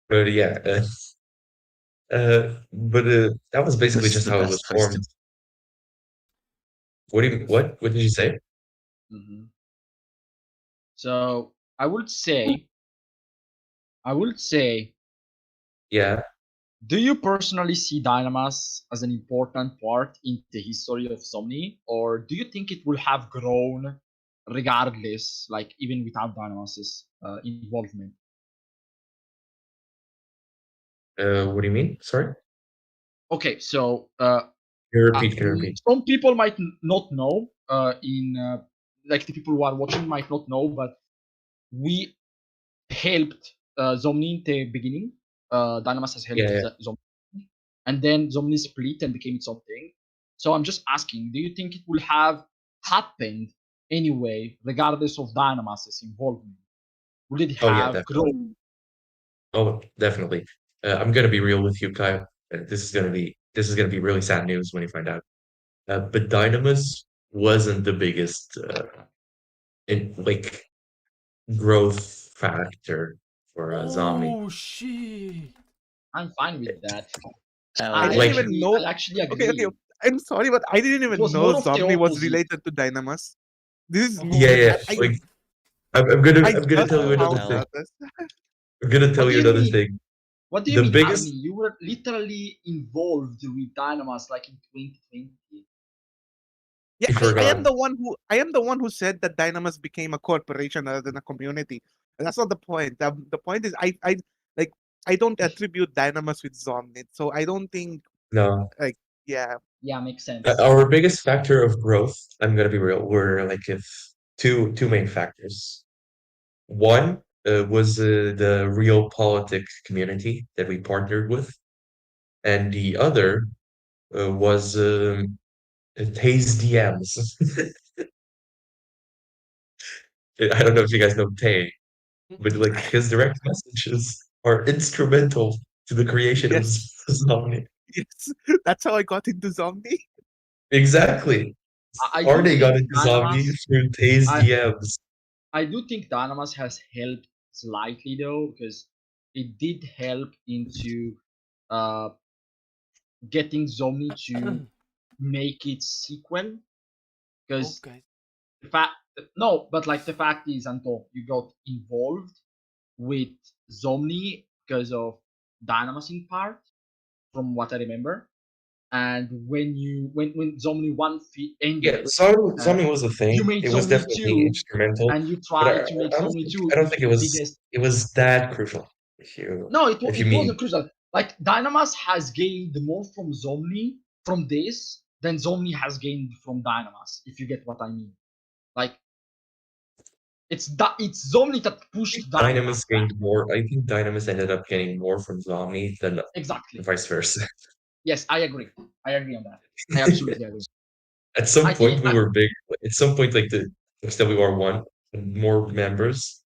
But yeah, that was basically This is just the how it best was place to- formed. What did you say? Mhm. So I would say, Yeah. do you personally see Dynamus as an important part in the history of Xomni, or do you think it will have grown regardless, like even without Dynamus's involvement? What do you mean? Sorry? Okay, so Can you repeat? some people might not know, like the people who are watching might not know, but we helped Xomni in the beginning. Dynamus has helped Yeah. Xomni, and then Xomni split and became its own thing. So I'm just asking, do you think it will have happened anyway, regardless of Dynamus's involvement? Will it Oh, yeah, have definitely. grown? Oh, definitely. I'm gonna be real with you, Kyle. This is gonna be really sad news when you find out. But Dynamus wasn't the biggest like growth factor for Xomni. Oh shit! I'm fine with that. I didn't like- even know. I actually agree. Okay. I'm sorry, but I didn't even was know more of the Xomni was opposite. related to Dynamus. This is Oh, Yeah. I, Like I'm gonna I I'm gonna just tell you found another found thing. out this. I'm gonna tell What do you you another mean? thing. What do you The mean, biggest Agni? You were literally involved with Dynamus like in 2020. Yeah, you I am forgot. the one who said that Dynamus became a corporation rather than a community. And that's not the point. The point is I like I don't attribute Dynamus with Zomnit, so I don't think No. like yeah. Yeah, makes sense. Our biggest factor of growth, I'm gonna be real, were like if two main factors. One was the real politic community that we partnered with, and the other was Taze DMs. I don't know if you guys know Tay, but like his direct messages are instrumental to the creation of Yes, Xomni. yes. That's how I got into Zomni. Exactly. I do Arne got think into Xomni Dynamus. through Taze I DMs. I do think Dynamus has helped slightly though, because it did help into uh getting Xomni to make its sequel. Because okay. the fact no, but like the fact is, Anto, you got involved with Xomni because of Dynamus in part, from what I remember. And when Xomni 1 Yeah, ended, uh, Xomni was a you thing. made It was Xomni definitely 2, instrumental, and you but tried to make Xomni 2 I don't into think the biggest. it was that crucial. No, If you it mean wasn't crucial. Like Dynamus has gained more from Xomni from this than Xomni has gained from Dynamus, if you get what I mean. Like it's Xomni that pushed Dynamus Dynamis back. gained more. I think Dynamis ended up getting more from Xomni than Exactly. vice versa. Yes, I agree. I agree on that. I absolutely agree. At some I point, think we were big. At some point, like the XWR1 had more members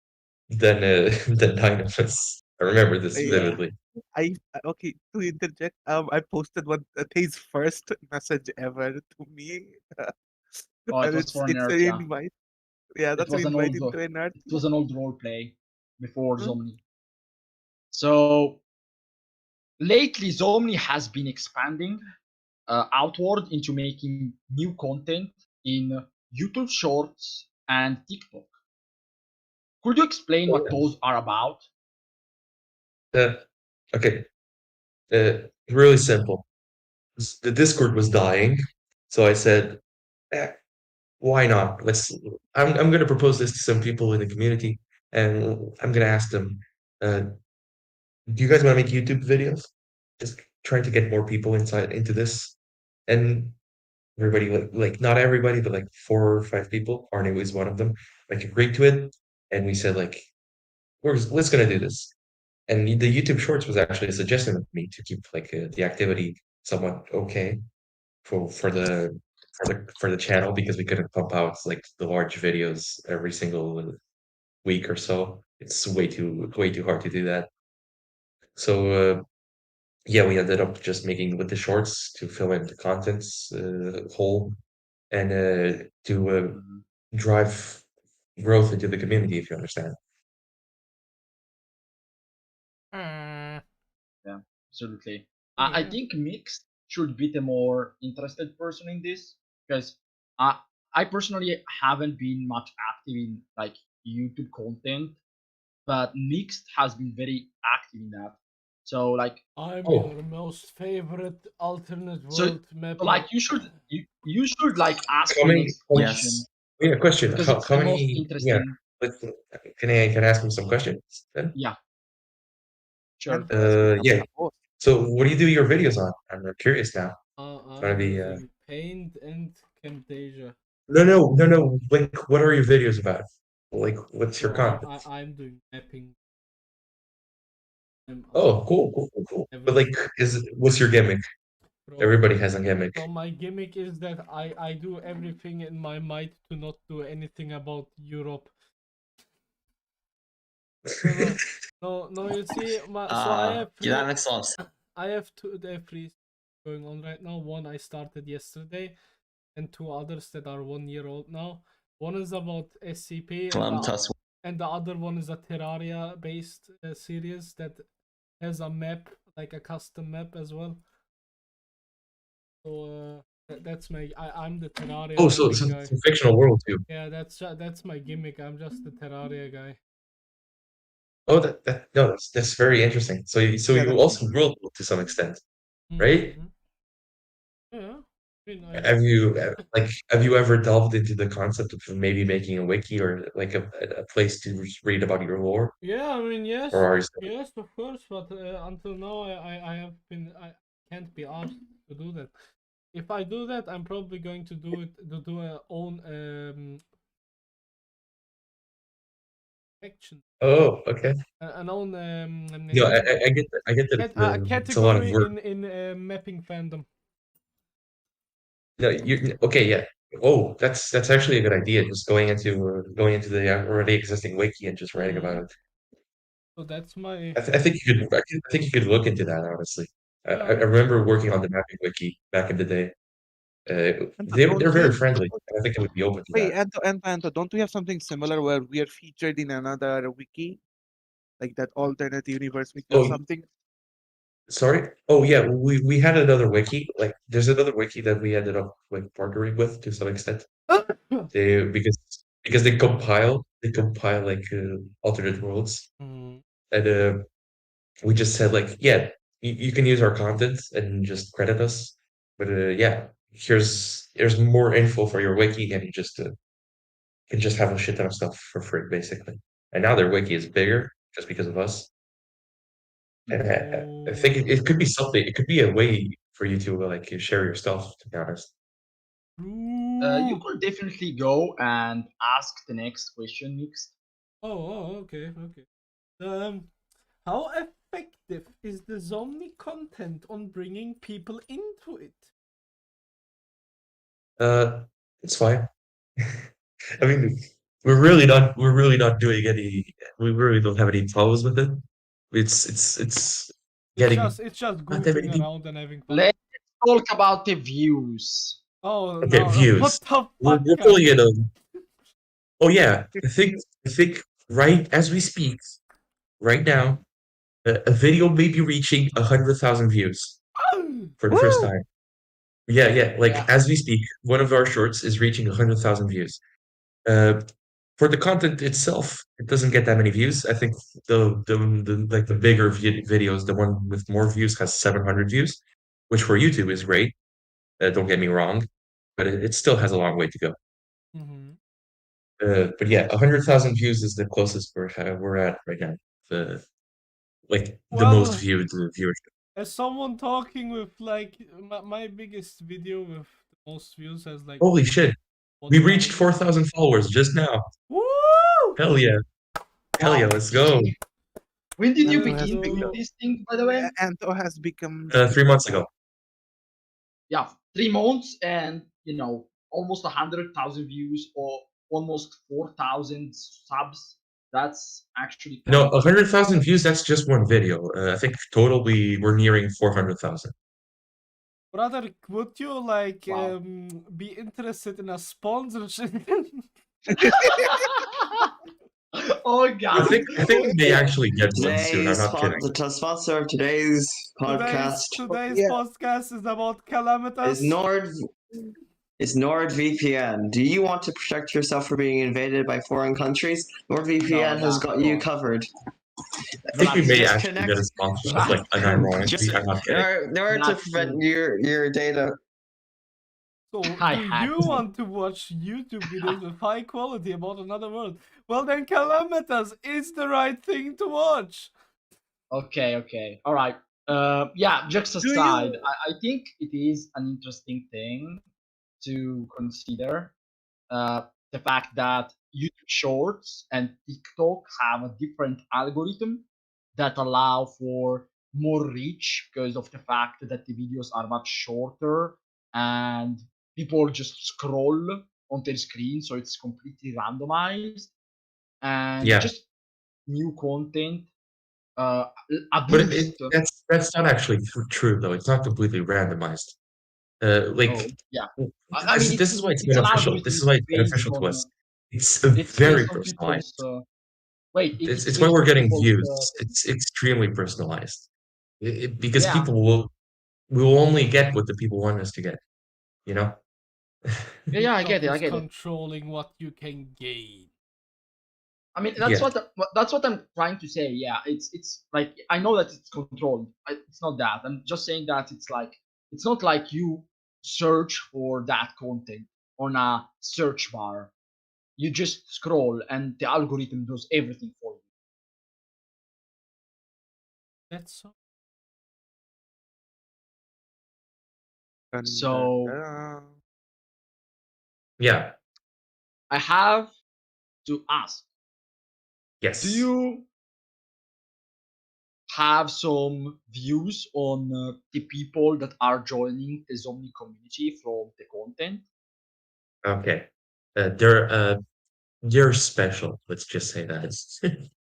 than than Dynamis. I remember this Yeah. vividly. Okay, to interject, I posted one his first message ever to me. oh, it And was for an it's nerd, an yeah. invite. Yeah, It that's an was an invite old into an art. it was an old role play before Huh? Xomni. So lately Xomni has been expanding outward into making new content in YouTube Shorts and TikTok. Could you explain what those are about? Uh, okay, really simple. The Discord was dying, so I said, eh, why not? I'm gonna propose this to some people in the community, and I'm gonna ask them, uh, do you guys want to make YouTube videos? Just trying to get more people inside into this. And everybody like not everybody, but like 4 or 5 people, Arnie was one of them, like agreed to it. And we said like let's gonna do this. And the YouTube Shorts was actually a suggestion of me to keep like the activity somewhat okay for the channel because we couldn't pump out like the large videos every single week or so. It's way too hard to do that. So yeah, we ended up just making with the shorts to fill in the contents hole and to drive growth into the community, if you understand. Yeah, absolutely. I Yeah. think Mixed should be the more interested person in this, because I personally haven't been much active in like YouTube content, but Mixed has been very active in that. So like I'm Oh, your most favorite alternate so, world so mapper. like you should like ask how the many? next question, Yes. Yeah, question. because it's How the most many? Yeah, interesting. but can I ask him some questions then? Yeah, And sure. to ask me Yeah. about So what do you do your videos on? I'm curious now. Trying I'm to be using Paint and Camtasia. no. Like, what are your videos about? Like, what's your So content? I'm doing mapping. I'm Oh, cool. But like, everything. what's your gimmick? Bro, Everybody has a gimmick. so my gimmick is that I do everything in my might to not do anything about Europe. No, you see, so I have Yeah, that three. makes sense. I have three going on right now. One I started yesterday, and two others that are 1 year old now. One is about SCP, Test. and the other one is a Terraria based series that has a map, like a custom map as well. So That's my. I'm the Terraria. Oh, so mapping it's guy. a fictional world too. Yeah, that's my gimmick. I'm just the Terraria guy. Oh, that's very interesting. So Yeah, you also world build to some extent, right? Mhm. Yeah. I mean, Have you ever delved into the concept of maybe making a wiki or like a place to read about your lore? Yeah, I mean, yes, Or are you still yes, of course, but until now, I can't be asked to do that. If I do that, I'm probably going to do a own section, Oh, okay. an own Yeah, I get that it's a lot of category work. in mapping fandom. No, you okay? Yeah. Oh, that's actually a good idea. Just going into the already existing wiki and just writing about it. So that's my. I think you could. I think you could look into that. Honestly, I Yeah. remember working on the mapping wiki back in the day. They're very friendly. And I think it would be open to Wait, that. Anto, don't we have something similar where we are featured in another wiki, like that alternate universe wiki or Oh, something? sorry. Oh, yeah. We had another wiki. Like, there's another wiki that we ended up like partnering with to some extent. They because they compile like alternate worlds, Mm. and we just said like, yeah, you can use our content and just credit us, but yeah, here's more info for your wiki, and you just can just have a shit ton of stuff for free, basically. And now their wiki is bigger just because of us. And I think it could be something. It could be a way for you to like share your stuff. To be honest. You could definitely go and ask the next question, Mixed. Okay. How effective is the Xomni content on bringing people into it? It's fine. I mean, we're really not doing any. We really don't have any problems with it. It's getting It's just not that goofing many people. around and having fun. Let's talk about the views. Oh Okay, no! views. What the We're fuck? pulling it on. Oh yeah, I think right as we speak, right now, a video may be reaching 100,000 views for the first Woo! time. Yeah. Like Yeah. as we speak, one of our shorts is reaching 100,000 views. Uh, for the content itself, it doesn't get that many views. I think the like the bigger videos, the one with more views has 700 views, which for YouTube is great. Don't get me wrong, but it still has a long way to go. Mm-hmm. But yeah, 100,000 views is the closest we're at right now. The most Well, viewed viewership. as someone talking with like my biggest video with the most views has like Holy shit! We reached 1,000. 4,000 followers just now. Woo! Hell yeah! Hell yeah! Wow. Let's go. When did you Anto has begin with become this thing, by the way? Anto has become 3 months ago. Yeah, 3 months and almost 100,000 views or almost 4,000 subs. That's actually No, kind of 100,000 views. That's just one video. I think total we're nearing 400,000. Brother, would you like Wow. be interested in a sponsorship? Oh I god. think we may actually get one soon. I'm Today's not kidding. the sponsor of today's podcast Today's Yeah. podcast is about calamitas. is NordVPN. Do you want to protect yourself from being invaded by foreign countries? NordVPN has got you covered. I think we may Just actually connect- get a sponsorship, like unironically. I'm not kidding. in order to prevent your data. So, I do had you to. want to watch YouTube videos with high quality about another world? Well, then calamitas is the right thing to watch. Okay. All right. Yeah, jokes you- aside, I think it is an interesting thing to consider. The fact that YouTube Shorts and TikTok have a different algorithm that allow for more reach because of the fact that the videos are much shorter and people just scroll on their screen, so it's completely randomized and Yeah. just new content. A But boost. that's not actually true though. It's not completely randomized. Yeah. This is why it's an beneficial. algorithm. This is why it's based beneficial to on, us. It's It's very based on personalized. people's. Wait, It's why based we're on getting people's, views. It's extremely personalized. Because Yeah. people will only get what the people want us to get. you know? Yeah, I get it. I It's get it. controlling what you can gain. I mean, that's Yeah. that's what I'm trying to say. Yeah, it's like I know that it's controlled. It's not that. I'm just saying that it's like it's not like you search for that content on a search bar. You just scroll and the algorithm does everything for you. That's so. Dun, So- dun, dun. Yeah. I have to ask: Yes. do you have some views on the people that are joining the Xomni community from the content? Okay. They're special. Let's just say that.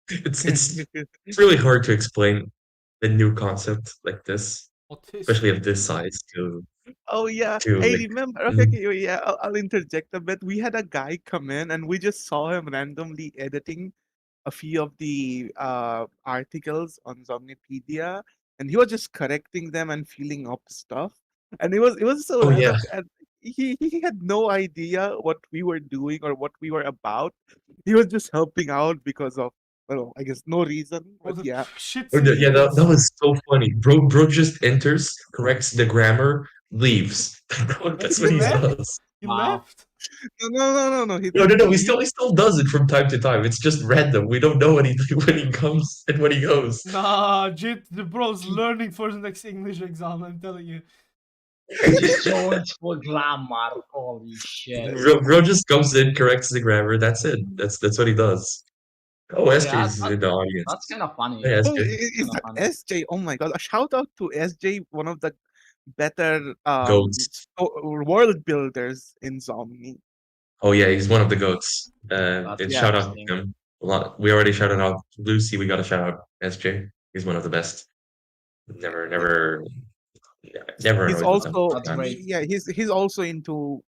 It's really hard to explain a new concept like this, especially of this size to Oh yeah, to I like remember. Okay, okay, yeah, I'll interject a bit. We had a guy come in, and we just saw him randomly editing a few of the articles on Xomnipedia, and he was just correcting them and filling up stuff. And it was so Oh, random, yeah. and he had no idea what we were doing or what we were about. He was just helping out because of, well, I guess no reason, Oh, but the yeah. shits Oh, and yeah, that giggles. was so funny. Bro just enters, corrects the grammar, leaves. That's what he left? does. He Wow. left. No. He No, didn't he leave. still does it from time to time. It's just random. We don't know when he comes and when he goes. Nah, Jit, the bro's learning for the next English exam, I'm telling you. Just joins for glamour. Holy shit. Bro just comes in, corrects the grammar. That's it. That's what he does. Oh, Yeah, SJ's in the audience. That's kind of funny. Hey, Oh, SJ. is that funny. SJ? Oh my god! A shout out to SJ, one of the better Goats. world builders in Xomni. Oh yeah, he's one of the goats. That's And Yeah. shout out interesting. to him. A lot. We already shouted out Lucy. We got to shout out SJ. He's one of the best. Never He's annoyed with him. also That's great. yeah, he's also into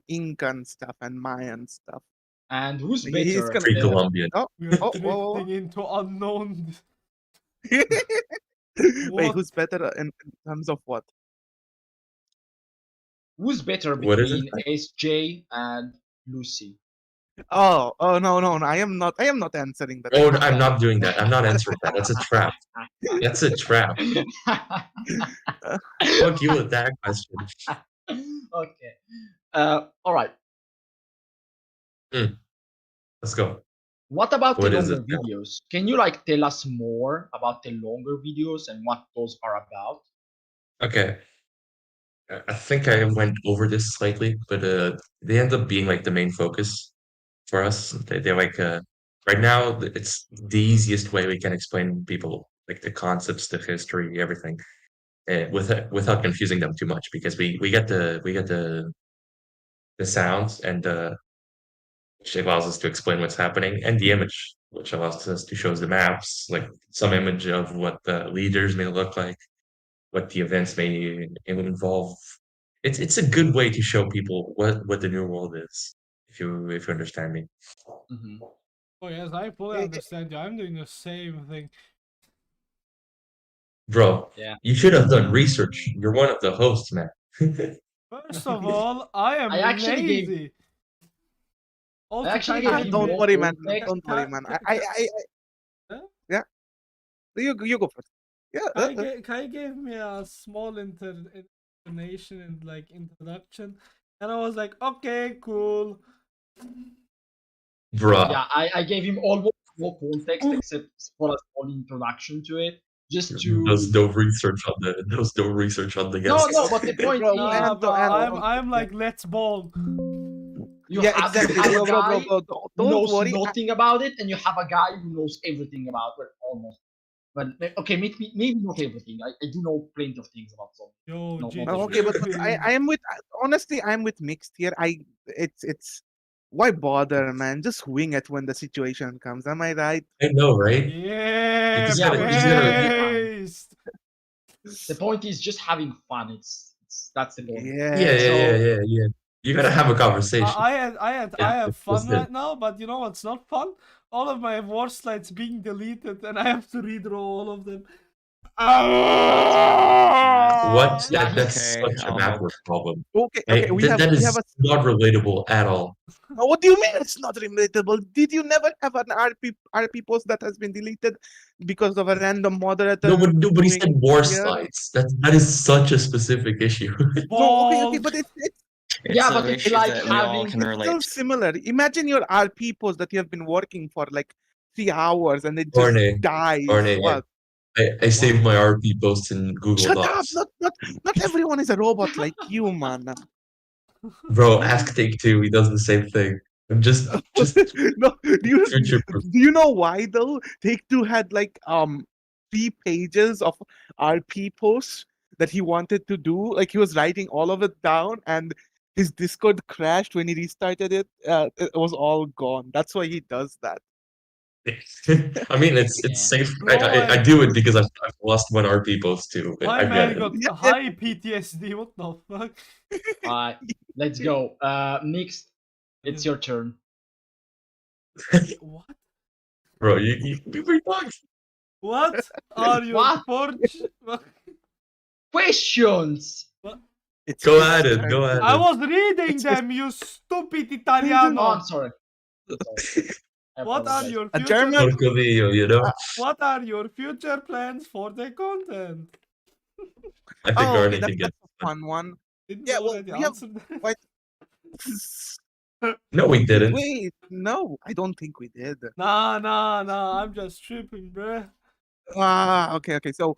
Incan stuff and Mayan stuff. And who's He's better? gonna Pre-Columbian. oh We are oh, drifting whoa. into unknown. Wait, What? who's better in terms of what? Who's better What is it? between SJ and Lucy? Oh no. I am not answering that. Oh, I'm not doing that. I'm not answering that. That's a trap. That's a trap. Fuck you with that question. Okay. All right. Let's go. What about What the is longer it? videos? Can you like tell us more about the longer videos and what those are about? Okay. I think I went over this slightly, but they end up being like the main focus for us. They're like right now it's the easiest way we can explain people like the concepts, the history, everything, without confusing them too much because we get the sounds and which allows us to explain what's happening, and the image, which allows us to show the maps, like some image of what the leaders may look like, what the events may involve. It's a good way to show people what the new world is, if you understand me. Mhm. Oh yes, I fully Eh, understand you. I'm doing the same thing. Bro, Yeah. you should have done research. You're one of the hosts, man. First of all, I am I actually gave- lazy. Also, actually can you gave give you don't me- more worry, man. context. Don't worry, man. I Huh? yeah. You go first. Yeah. Kai gave me a small explanation and like introduction, and I was like, okay, cool. Bruh. Yeah, I gave him almost no context except for a small introduction to it, just to. There's no research on the No, guests. no, but the point Bro, is, Nah, and bro, and I'm like, let's ball. you yeah, have, exactly. you have a Bro, guy Don't who knows worry. nothing about it, and you have a guy who knows everything about it, almost. But okay, maybe not everything. I do know plenty of things about Zombie. Yo, No, Jit, no, Okay, but really? I am with honestly, I'm with mixed here. It's why bother, man? Just wing it when the situation comes. Am I right? I know, right? Yeah, just Yeah, gotta- we're you just gotta- based. The point is just having fun. That's the point. Yeah. You gotta have a conversation. I Yeah, have that's fun it. right now, but you know what's not fun? All of my war slides being deleted, and I have to redraw all of them. What? Yeah, That's Okay, such a I'll backward problem. Okay, we have That we is have a. not relatable at all. What do you mean it's not relatable? Did you never have an RP post that has been deleted because of a random moderator Nobody said doing more here? sites. That is such a specific issue. No, okay, Bald. but it's yeah, It's but an it's issue like that we all having. can still relate. similar. Imagine your RP post that you have been working for like 3 hours and it just Orne, dies. Orne, What? I saved my RP posts in Google Shut up! Docs. Not everyone is a robot like you, man. Bro, ask Take-Two. He does the same thing. I'm just No, future proof. do you know why though? Take-Two had like 3 pages of RP posts that he wanted to do. Like he was writing all of it down, and his Discord crashed when he restarted it. It was all gone. That's why he does that. I mean, it's Yeah. safe. Bro, I do it because I've lost one RP post too. My I get man it. got Yeah, high PTSD. What the fuck? Alright, let's go. Mixed. It's your turn. What? Bro, you were talking. What are your What? forge? Questions. It's Go his at it. turn. Go at I it. was reading them, you stupid Oh, Italiano. I'm sorry. I What are apologize. your A future? German. Porcovio, you know? What are your future plans for the content? I think Oh, okay, Arnie that's can get a fun one. Didn't Yeah, we well, already we have answered that? quite. No, we didn't. Wait, no, I don't think we did. Nah. I'm just tripping, bruh. Okay. So,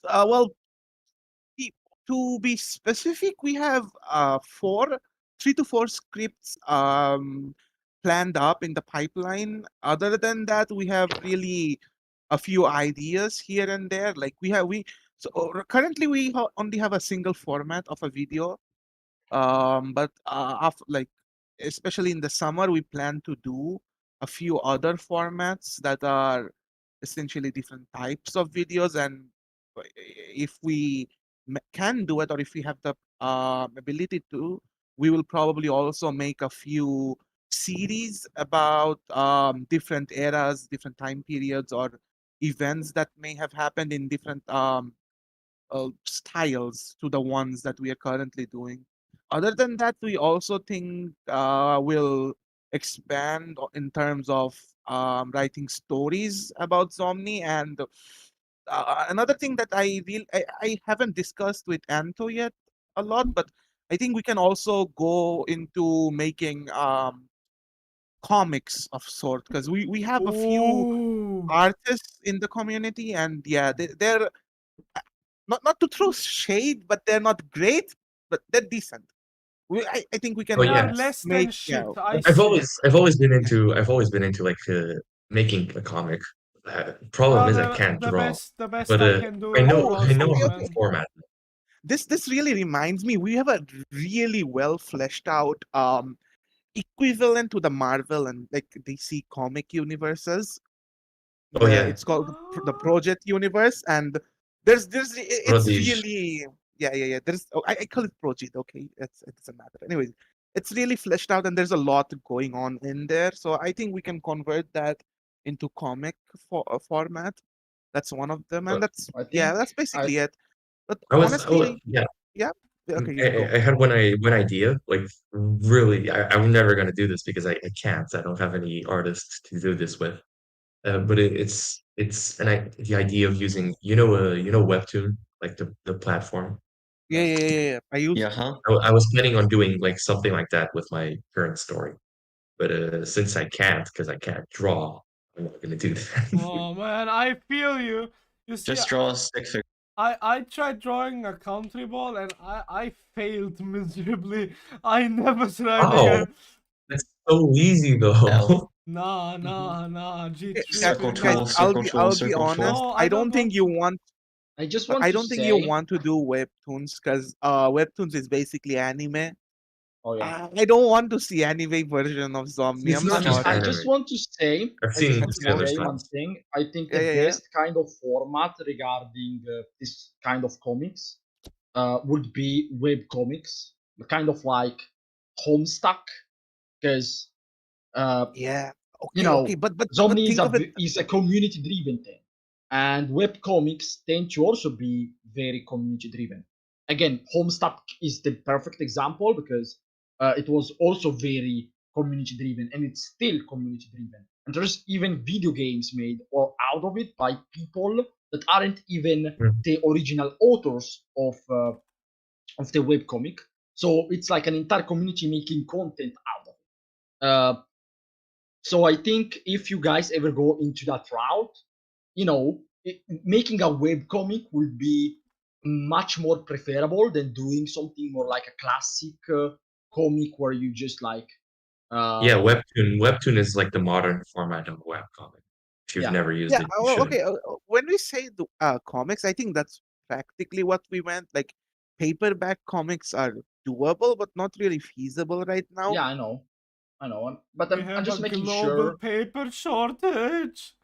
well, to be specific, we have 3 to 4 scripts planned up in the pipeline. Other than that, we have really a few ideas here and there. Like currently we only have a single format of a video. But after, like, especially in the summer, we plan to do a few other formats that are essentially different types of videos. And if we can do it, or if we have the ability to, we will probably also make a few series about different eras, different time periods, or events that may have happened in different styles to the ones that we are currently doing. Other than that, we also think we'll expand in terms of writing stories about Xomni. And another thing that I haven't discussed with Anto yet a lot, but I think we can also go into making comics of sort, because we have a few Ooh. artists in the community, and yeah, they're not to throw shade, but they're not great, but they're decent. I think we can Oh, They are yeah. less than make shit. I I've see. always been into like making a comic. Problem is I Brother, can't draw. the best But I can do I is know draw I know stuff, how okay. to man. format. This really reminds me, we have a really well fleshed out equivalent to the Marvel and like DC comic universes. Oh yeah, It's called the Project Universe, and it's Prodigy. really yeah. I call it Project. Okay, it doesn't matter. Anyways, it's really fleshed out, and there's a lot going on in there. So I think we can convert that into comic format. That's one of them, and that's I think that's basically it. But I was honestly, yeah. yeah. Okay, you go. I had one idea. Like really, I'm never gonna do this because I can't. I don't have any artists to do this with. But the idea of using Webtoon, like the platform. Yeah. I used Yeah, to. huh? I was planning on doing like something like that with my current story, but since I can't because I can't draw, I'm not gonna do that. Oh man, I feel you. You see, Just draw a stick figure. I tried drawing a country ball and I failed miserably. I never tried Oh, again. that's so easy though. Hell. Nah. G Circle tripping. Guys, tool, Nah. circle tool, I'll be circle tool. honest. No, I I don't don't think want you to. want. I just want I to don't think you say. want to do webtoons, because webtoons is basically anime. Oh yeah. I don't want to see anime version of Xomni. It's I'm not just sorry. I just anime. want to say. I've I just seen want to other say stuff. one thing. I think the Yeah. best kind of format regarding this kind of comics would be web comics, kind of like Homestuck, because Yeah. you Okay. know But Xomni think of it. is a community driven thing. And webcomics tend to also be very community driven. Again, Homestuck is the perfect example because it was also very community driven, and it's still community driven. And there's even video games made or out of it by people that aren't even the original authors of the webcomic. So it's like an entire community making content out of it. So I think if you guys ever go into that route, making a webcomic would be much more preferable than doing something more like a classic comic where you just like Yeah, webtoon is like the modern format of a webcomic. If you've never used it, you should. Okay. When we say comics, I think that's practically what we meant. Like paperback comics are doable, but not really feasible right now. Yeah, I know, but We I'm have just a making global sure. paper shortage.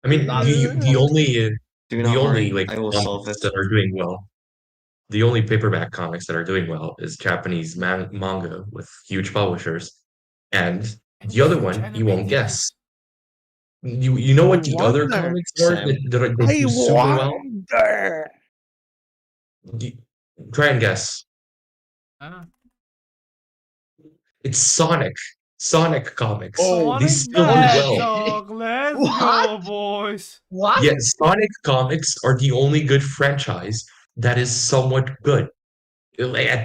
I mean, the only like I will solve comics it. that are doing well, the only paperback comics that are doing well is Japanese manga with huge publishers, and the other one you won't guess. You know what the other Wonder. comics are that I do super well? wonder. Try and guess. It's Sonic. Sonic comics. Oh, They Sonic still do the well. Hedgehog, let's What? go, boys. What? Yeah, Sonic comics are the only good franchise that is somewhat good.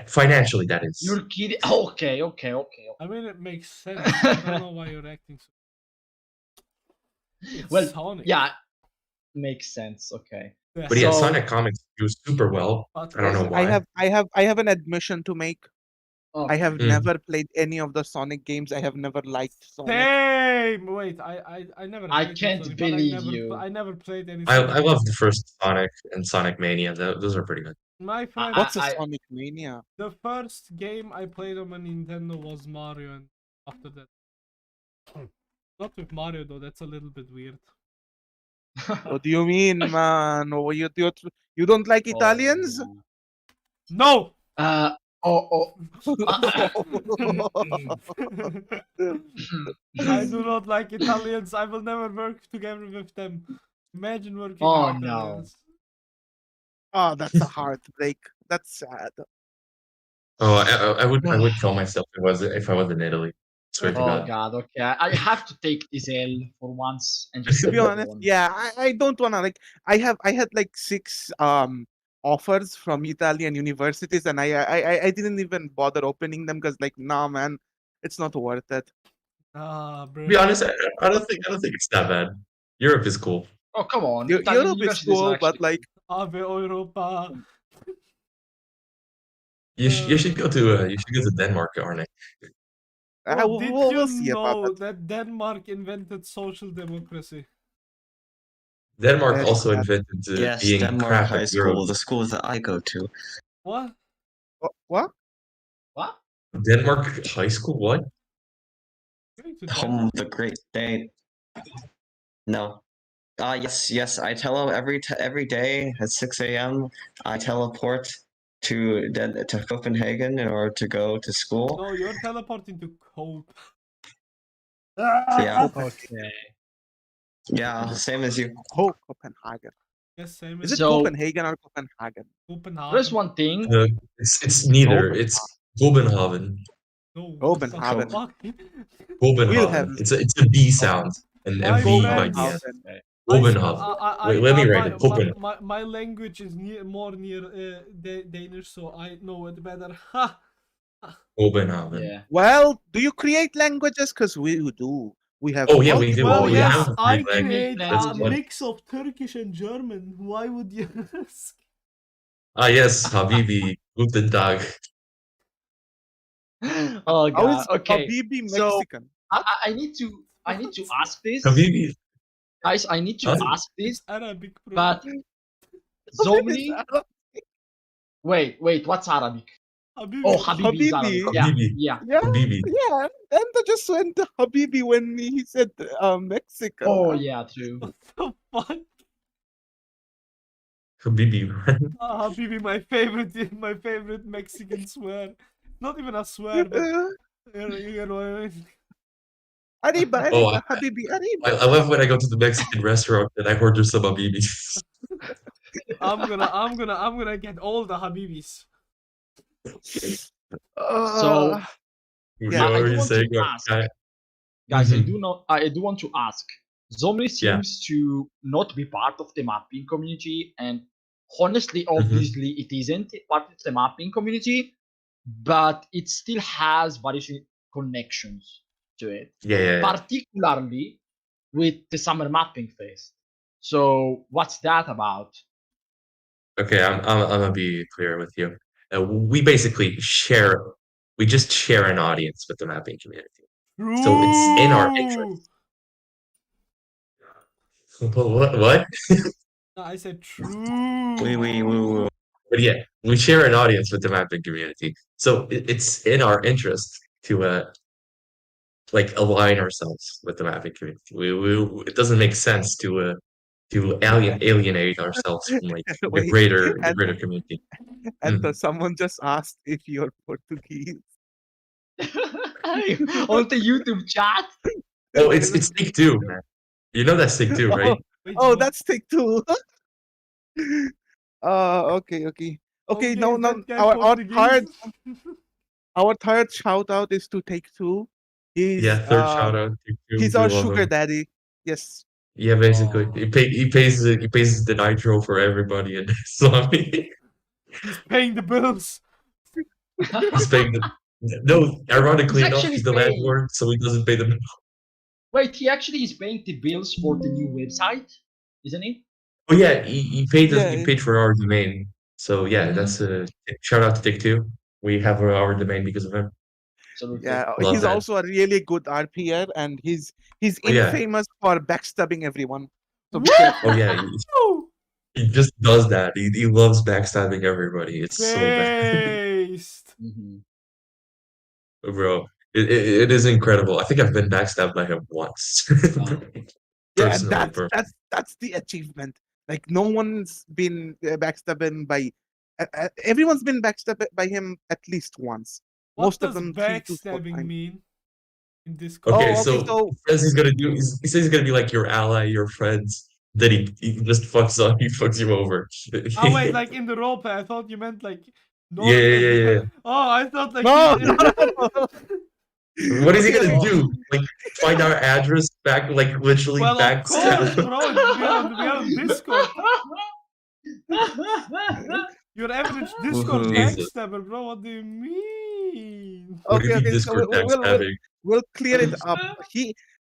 Financially, that is. You're kidding? Okay. I mean, it makes sense. I don't know why you're acting so. It's Well, Sonic. yeah, makes sense. Okay. But yeah, So- Sonic comics do super well. I don't know why. I have an admission to make. Okay. I have Mm. never played any of the Sonic games. I have never liked Sonic. Same. Wait, I never. I hated can't Sonic, believe but you. I never played any. I Sonic love games. the first Sonic and Sonic Mania. Those are pretty good. My friend, What's a Sonic Mania? the first game I played on my Nintendo was Mario, and after that, not with Mario though. That's a little bit weird. What do you mean, man? Oh, you don't like Italians? No. I I do not like Italians. I will never work together with them. Imagine working Oh, with no. Italians. Oh, that's a heartbreak. That's sad. Oh, I would kill myself if I was in Italy. Swear to Oh God. God. Okay, I have to take this L for once and just To be move honest, on. yeah, I don't wanna like. I had like 6 offers from Italian universities, and I didn't even bother opening them because like, nah, man, it's not worth it. Ah, bro. To be honest, I don't think it's that bad. Europe is cool. Oh come on, Europe Italian is universities are cool, but actually like, Ave Europa. You should go to Denmark, Arne. Bro, did we'll you see about know that. that Denmark invented social democracy? Denmark Very also sad. invented Yes, being Denmark crap High at School, Euros. the school that I go to. What? What? what? Denmark High School? What? Going to Home Denmark? of the Great Dane. No. Yes. I every day at 6 a.m. I teleport to Copenhagen in order to go to school. No, you're teleporting to Cope. Yeah. Okay. Yeah, same as you. Oh, Copenhagen. Yes, same Is as it So- Copenhagen or Copenhagen? Copenhagen. There's one thing. It's neither. It's Copenhagen. No. Copenhagen. Fuck. Copenhagen. It's a B sound and My a V by friends. the end. Okay. Copenhagen. Let me write it. Copenhagen. My language is more near Danish, so I know it better. Ha! Copenhagen. Yeah. Well, do you create languages? Because we do. We have. Oh yeah, we do. Well, Oh, We yeah. yes, have I three languages. create That's a funny. mix of Turkish and German. Why would you ask? Ah yes, Habibi, guten Tag. Oh How is God. Okay. Habibi So Mexican? I need to ask this, Habibi. guys. I need to Huh? ask this, It's Arabic, bro. but Xomni. Wait. What's Arabic? Habibi. Oh, Habibi is Arabic. Habibi. Yeah. Habibi. Yeah. Yeah, Habibi. yeah. And I just went to Habibi when he said Mexico. Oh yeah, true. What the fuck? Habibi. Habibi, my favorite Mexican swear. Not even a swear, but you know what I mean? Arriba, Oh, arriba, habibi, arriba. I love when I go to the Mexican restaurant and I order some habibis. I'm gonna get all the Habibis. So, Yeah. What I were do you want saying? to ask, Guy? guys. Mhm. I do want to ask. Xomni Yeah. seems to not be part of the mapping community, and honestly, Mhm. obviously, it isn't part of the mapping community, but it still has various connections to it, Yeah. particularly with the Summer Mapping Fest. So, what's that about? Okay, I'm gonna be clear with you. We basically we just share an audience with the mapping community. So it's in our interest. What? No, I said true. Woo. But yeah, we share an audience with the mapping community. So it's in our interest to like align ourselves with the mapping community. It doesn't make sense to alienate ourselves from like Wait, the greater community. and Mhm. someone just asked if you're Portuguese. On the YouTube chat. Oh, it's take two, man. You know that's take two, right? Wait, Oh, what? that's take two. Okay. Okay, No, is that guy our third Portuguese? shout out is to take two. Yeah, third shout out, take two. He's We our love sugar him. daddy. Yes. Yeah, basically, Oh. he pays the nitro for everybody in Zombie. He's paying the bills. He's paying the no. Ironically He's enough, actually he's the paying. landlord, so he doesn't pay them. Wait, he actually is paying the bills for the new website, isn't he? Oh yeah, he paid us. Yeah. He paid for our domain. So yeah, Mhm. that's a shout out to Take Two. We have our domain because of him. Absolutely. Yeah. Love He's that. also a really good RPer, and he's Oh, yeah. infamous for backstabbing everyone. So be Woo! careful. Oh yeah, he just does that. He loves backstabbing everybody. It's so bad, Based. Mhm. bro. It is incredible. I think I've been backstabbed by him once. Yeah, and Personally, that's the achievement. Like no one's been backstabbed by. Everyone's been backstabbed by him at least once. What Most of does them 3 to 4 backstabbing times. mean in this Okay, Oh, okay. context? so So he says he's gonna do. He says he's gonna be like your ally, your friends. Then he just fucks up. He fucks you over. Oh wait, like in the roleplay, I thought you meant like Yeah. normal. Oh, I thought like no, he- no. What is he Okay, gonna okay. do? Like find our address back? Like literally Well, of backstab? course, bro. We are on Discord. Your average Discord Woohoo. Jesus. backstabber, bro. What do you mean? What do you mean Okay. So Discord backstabbing? we'll clear it up.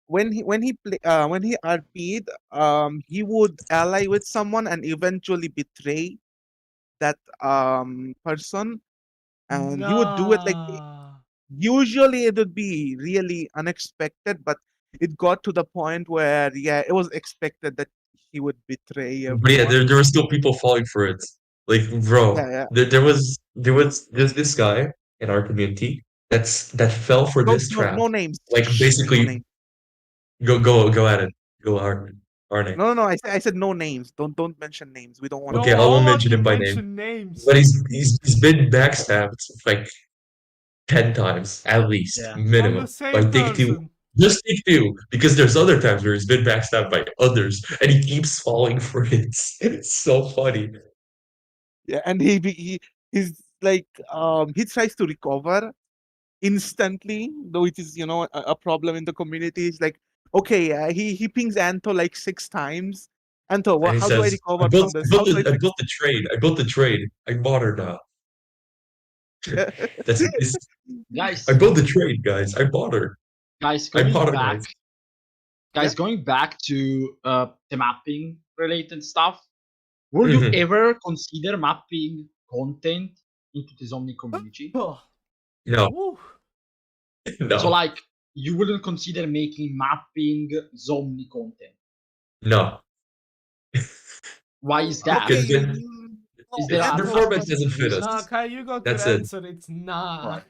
When he RP'd, he would ally with someone and eventually betray that person, and he would do it like Nah. usually it would be really unexpected, but it got to the point where it was expected that he would betray But yeah, everyone. there were still people falling for it. Like, bro, Yeah. there's this guy in our community that fell for this trap. No names. Like Shh, no basically, names. go at it. Go Arne. No. I said no names. Don't mention names. We don't want. Okay, No, I won't all of mention you him by name. mention names. But he's been backstabbed like 10 times at least, Yeah. On minimum. the same By Take Two. person. Just Take Two, because there's other times where he's been backstabbed by others, and he keeps falling for it. It's so funny. Yeah, and he's like he tries to recover instantly, though it is a problem in the community. It's like okay, he pings Anto like 6 times. Anto, And he how do I says, recover from this? How do I I fix built the trade. I built the trade. I bought her now. That's this. Guys, I built the trade, guys. I bought her. guys, I going bought her, back, guys. guys, going back to the mapping related stuff. Would you Mhm. ever consider mapping content into the Xomni community? Oh. No, Woo. no, So, like, you wouldn't consider making mapping Xomni content. no. Why is that? Because Okay, Is there the other format aspects doesn't fit reasons? Nah, us. Kai, you got That's your it. answer. It's nah. Right.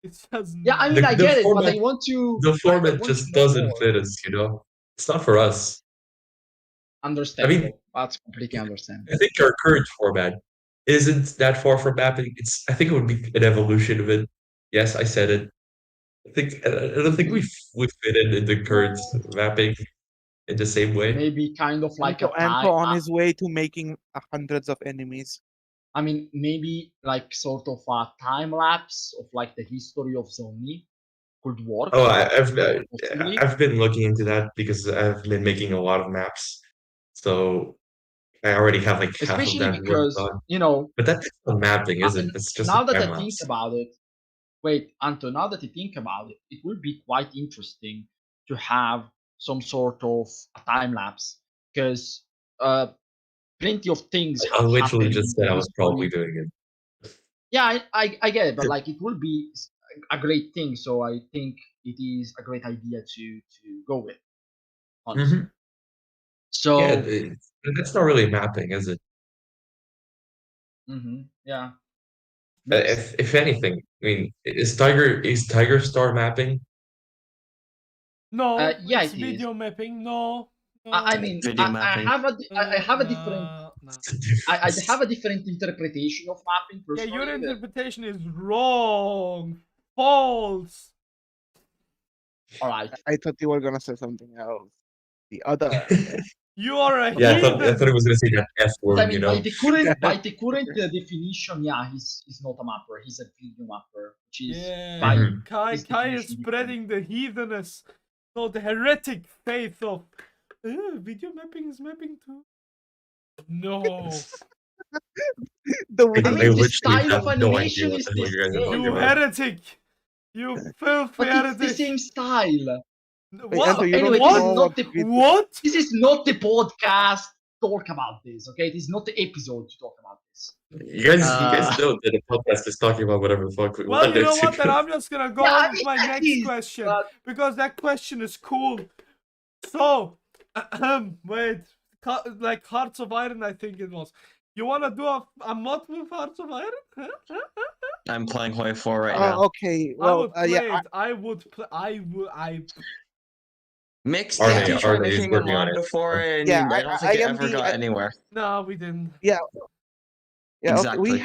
It's just Yeah, I nah. mean, I get it, but format, I want to. the I format want to just know doesn't more. fit us. It's not for us. Understandable. That's completely understandable. I think our current format isn't that far from mapping. I think it would be an evolution of it. Yes, I said it. I don't think we fit in the current mapping in the same way. Maybe kind of like a Anko on time. his way to making hundreds of enemies. I mean, maybe like sort of a time lapse of like the history of Xomni could work. Oh, possibly. I've been looking into that because I've been making a lot of maps, so I already have like half of Especially that work because, done. you know, But that's not mapping, is it? That's just now a that time I think lapse. about it, wait, Anto, now that I think about it, it will be quite interesting to have some sort of a time lapse because plenty of things I have literally happened in just said the I was probably history. doing it. Yeah, I get it, but like it will be a great thing. So I think it is a great idea to go with, honestly. Mhm. So Yeah, that's not really mapping, is it? yeah. Mixed. If anything, I mean, is Tiger Star mapping? No, Yeah, it's it is. video mapping. No. I mean, Video I mapping. have a different. Nah. I have a different interpretation of mapping. Yeah, Personally, your that- interpretation is wrong. False. all right. I thought you were gonna say something else. The other. You are a Yeah, I heathen. thought it was gonna say that F But word, I mean, by the current definition, yeah, he's not a mapper. He's a video mapper, which is Yeah, by Mhm. Kai his is definition spreading the heatheness, so the heretic faith of video mapping is mapping too. No, The way I I mean, the literally style have of no animation idea what is the the hell you guys are same, talking you about. heretic, you filthy but it's the heretic. same style. Hey, What? Anto, you Anyway, don't this is know not what the What? this is not the podcast to talk about this. Okay, it is not the episode to talk about this. You guys know that the podcast is talking about whatever the fuck we Well, want you know it what? to Then go. I'm just gonna go Yeah, I on with mean, my that next is, question but- because that question is cool. So, wait, like Hearts of Iron, I think it was. You wanna do a mod with Hearts of Iron? I'm playing Hoi 4 right now. Okay, I well, would play yeah, it. I would play. I. Mixed, Arne- did you try Arne is making a working on mod it. before and Yeah, I don't I think it am ever the- got I- anywhere. No, we didn't. yeah. Okay, Exactly.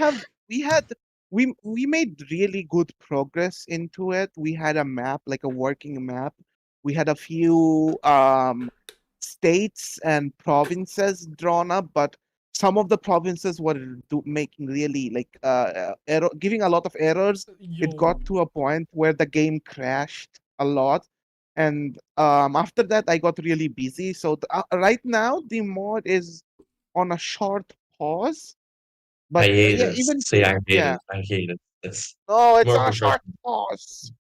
we made really good progress into it. We had a map, like a working map. We had a few states and provinces drawn up, but some of the provinces were making really like giving a lot of errors. Yo. It got to a point where the game crashed a lot, and after that I got really busy. So right now the mod is on a short pause. But I hate yeah, it. even Say I hate yeah. it. I hate it. It's Oh, it's more on a short construction. pause.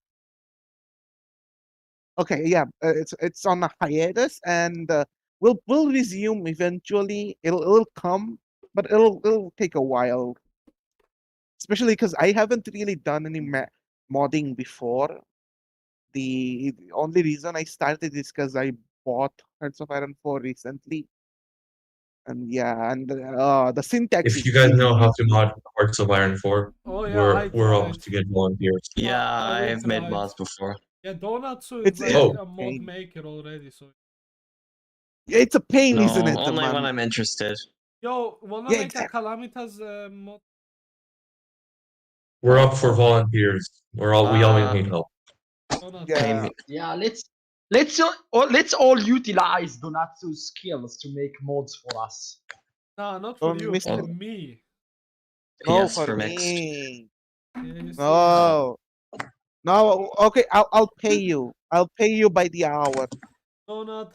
Okay, yeah, it's on a hiatus, and we'll resume eventually. It'll come, but it'll take a while, especially because I haven't really done any modding before. The only reason I started is because I bought Hearts of Iron 4 recently, and yeah, and the syntax If is you guys really know how to easy. mod Hearts of Iron 4, Oh yeah, I we're tried. off to get volunteers. Yeah, I will I've made try it. mods before. Yeah, Donatsu It's is like Oh. a mod pain. maker already. So It's a pain, No, isn't it, only man? when I'm interested. yo, wanna Yeah, make exactly. a Calamitas mod? We're up for volunteers. We always need help. Donatsu. Yeah. Pay me. Yeah, let's all utilize Donatsu's skills to make mods for us. No, not for you, Mr. for me. No, Yes, for for mixed. me. Yeah, you see, No. No, okay, I'll pay you. I'll pay you by the hour. Donut.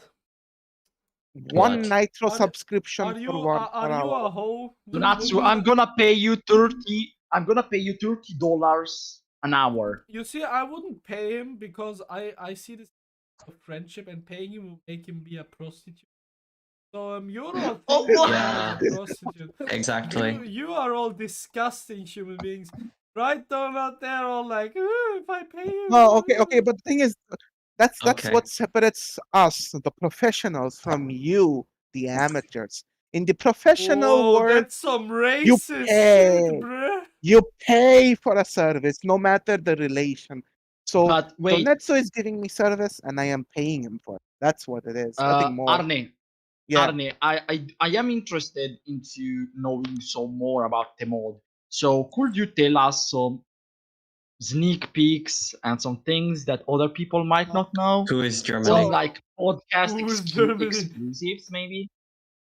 One What? Nitro Are- subscription Are for you one per are you hour. a hoe? Donatsu, I'm gonna pay you $30 an hour. You see, I wouldn't pay him because I see this friendship, and paying him will make him be a prostitute. So you're all Oh, thinking what? about a prostitute. Exactly. You are all disgusting human beings, right? Donut, they're all like, "Ooh, if I pay you." No, okay, but the thing is, that's Okay. what separates us, the professionals, from you, the amateurs. In the professional Whoa, world, that's some racist pay. shit, bruh. you pay for a service, no matter the relation. So But wait, Donetsu is giving me service, and I am paying him for it. That's what it is. Nothing more. Arne, Yeah. Arne, I am interested into knowing some more about the mod. So could you tell us some sneak peeks and some things that other people might not know. Who is Something Germany? like podcast Who is Germany? exclusives, maybe.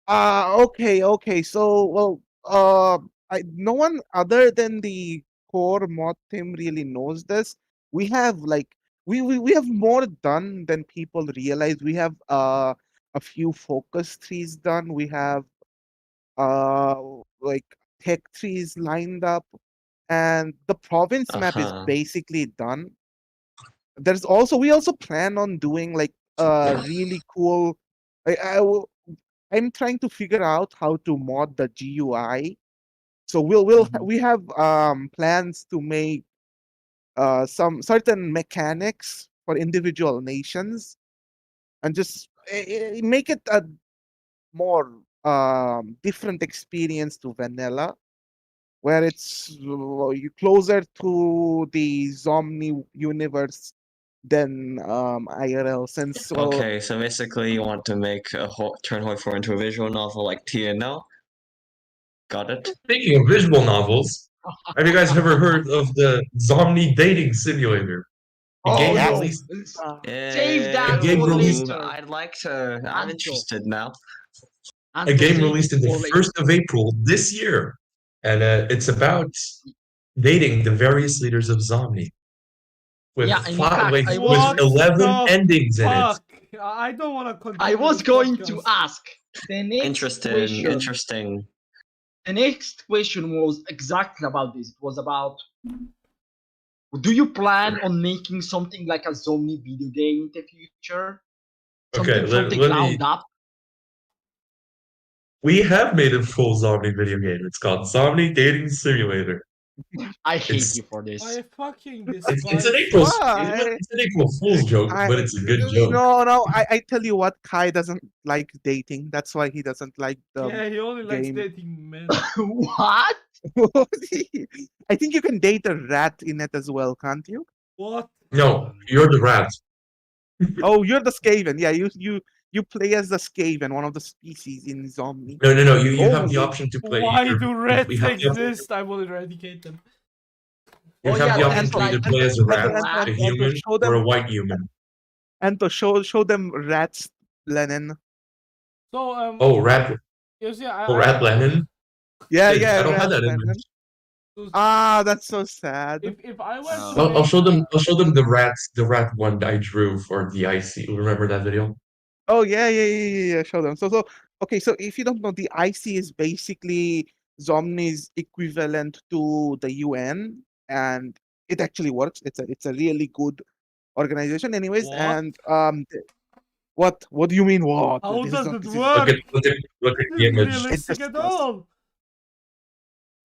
Okay. So, well, no one other than the core mod team really knows this. We have like we have more done than people realize. We have a few focus trees done. We have uh like tech trees lined up, and the province map is Uh-huh. basically done. We also plan on doing like a really cool. I'm trying to figure out how to mod the GUI. So we have plans to make some certain mechanics for individual nations, and just make it a more different experience to vanilla, where it's you closer to the Xomni universe than IRL. Since Okay, so basically you want to make a turn Hoi4 into a visual novel like TNL? Got it? Speaking of visual novels, have you guys ever heard of the Xomni dating simulator? The Oh game no! released. Save that A game for released- later. I'd like to. I'm Anto. interested now. Anto, A game save released it in the for later. 1st of April this year, and it's about dating the various leaders of Xomni. With Yeah, and in fact, with I was- What 11 the endings in it. Fuck! I don't want to continue. I was this going to podcast. ask the next Interesting. question. Interesting. The next question was exactly about this. It was about, do you plan on making something like a Xomni video game in the future? Something Okay, from the let ground me. up? We have made a full Xomni video game. It's called Xomni Dating Simulator. I hate It's- you for this. I fucking It's an despise. April. Why? It's an April Fool's joke, but it's a good joke. No. I tell you what, Kai doesn't like dating. That's why he doesn't like the Yeah, he only likes game. dating men. What? I think you can date a rat in it as well, can't you? What? No, you're the rat. Oh, you're the Skaven. Yeah, you play as the Skaven, one of the species in Xomni. No. You have the Oh, option to play. Why either- do you rats have the option- exist? I will eradicate them. You Oh, have yeah, the that's option to like- either play as a rat, and- a and- human, show or a them- white human. And to show them rats, Lenin. So Oh, rat! you see, Oh, rat Lennon. Yeah, Shit, I don't rat have that Lenin. image. Ah, that's so sad. if I were to I'll show make- them. I'll show them the rat one I drew for the IC. Remember that video? Oh yeah. Show them. So okay. So if you don't know, the IC is basically Xomni's equivalent to the UN, and it actually works. It's a really good organization, anyways. What? And what do you mean? What? How This is does not- it this is- work? Look at This the isn't image. realistic at just- all.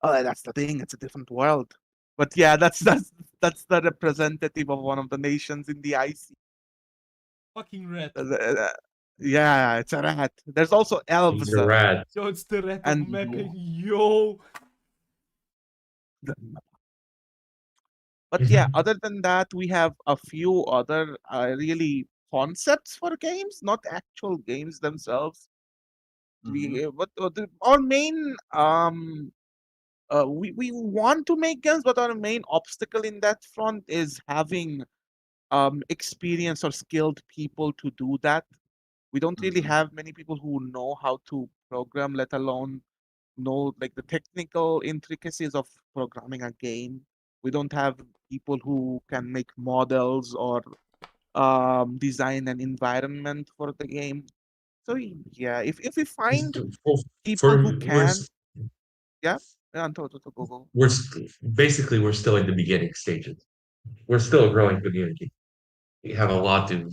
Oh, that's the thing. It's a different world. But yeah, that's the representative of one of the nations in the IC. Fucking rat. Yeah, it's a rat. There's also elves. He's a rat. Yo, it's the rat And- of mapping. Yo. But yeah, other than that, we have a few other really concepts for games, not actual games themselves. Our main we want to make games, but our main obstacle in that front is having experienced or skilled people to do that. We don't really have many people who know how to program, let alone know like the technical intricacies of programming a game. We don't have people who can make models or design an environment for the game. So yeah, if we find people who can, yeah, go. Basically we're still in the beginning stages. We're still a growing community. We have a lot to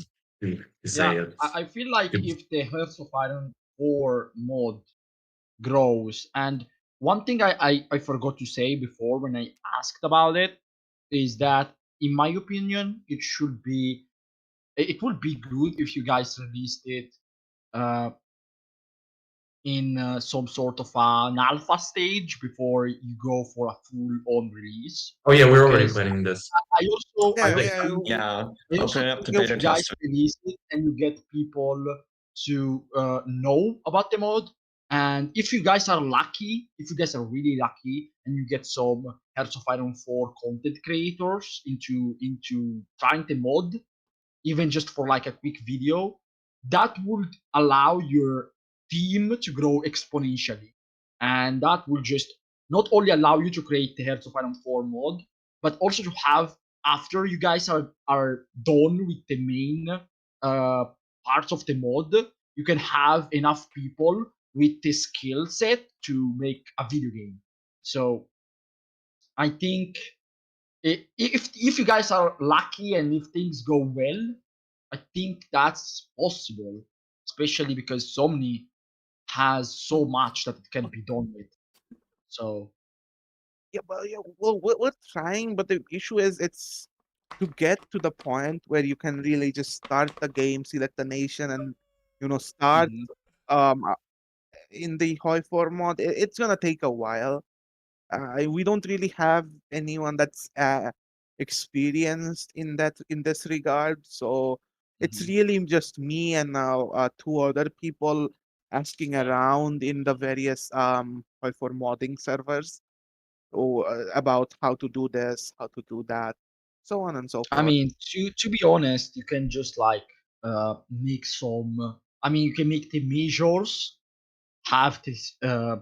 say. Yeah, I feel like if the Hearts of Iron 4 mod grows, and one thing I forgot to say before when I asked about it is that, in my opinion, it would be good if you guys released it in some sort of an alpha stage before you go for a full-on release. Oh yeah, we're already Because planning this. I also Yeah, Yeah, also open it up to think beta if you guys tester. release it and you get people to know about the mod, And if you guys are lucky, if you guys are really lucky, and you get some Hearts of Iron 4 content creators into trying the mod, even just for like a quick video, that would allow your team to grow exponentially. And that will just not only allow you to create the Hearts of Iron 4 mod, but also to have, after you guys are done with the main parts of the mod, you can have enough people with the skill set to make a video game. So I think if you guys are lucky and if things go well, I think that's possible, especially because Xomni has so much that it can be done with. So Yeah, well, we're trying, but the issue is it's to get to the point where you can really just start the game, select the nation, and start mhm. in the Hoi 4 mod. It's gonna take a while. We don't really have anyone that's experienced in this regard, so it's Mhm. really just me and two other people asking around in the various Hoi 4 modding servers about how to do this, how to do that, so on and so I forth. mean, to be honest, you can just like make some. I mean, you can make the measures have this uh,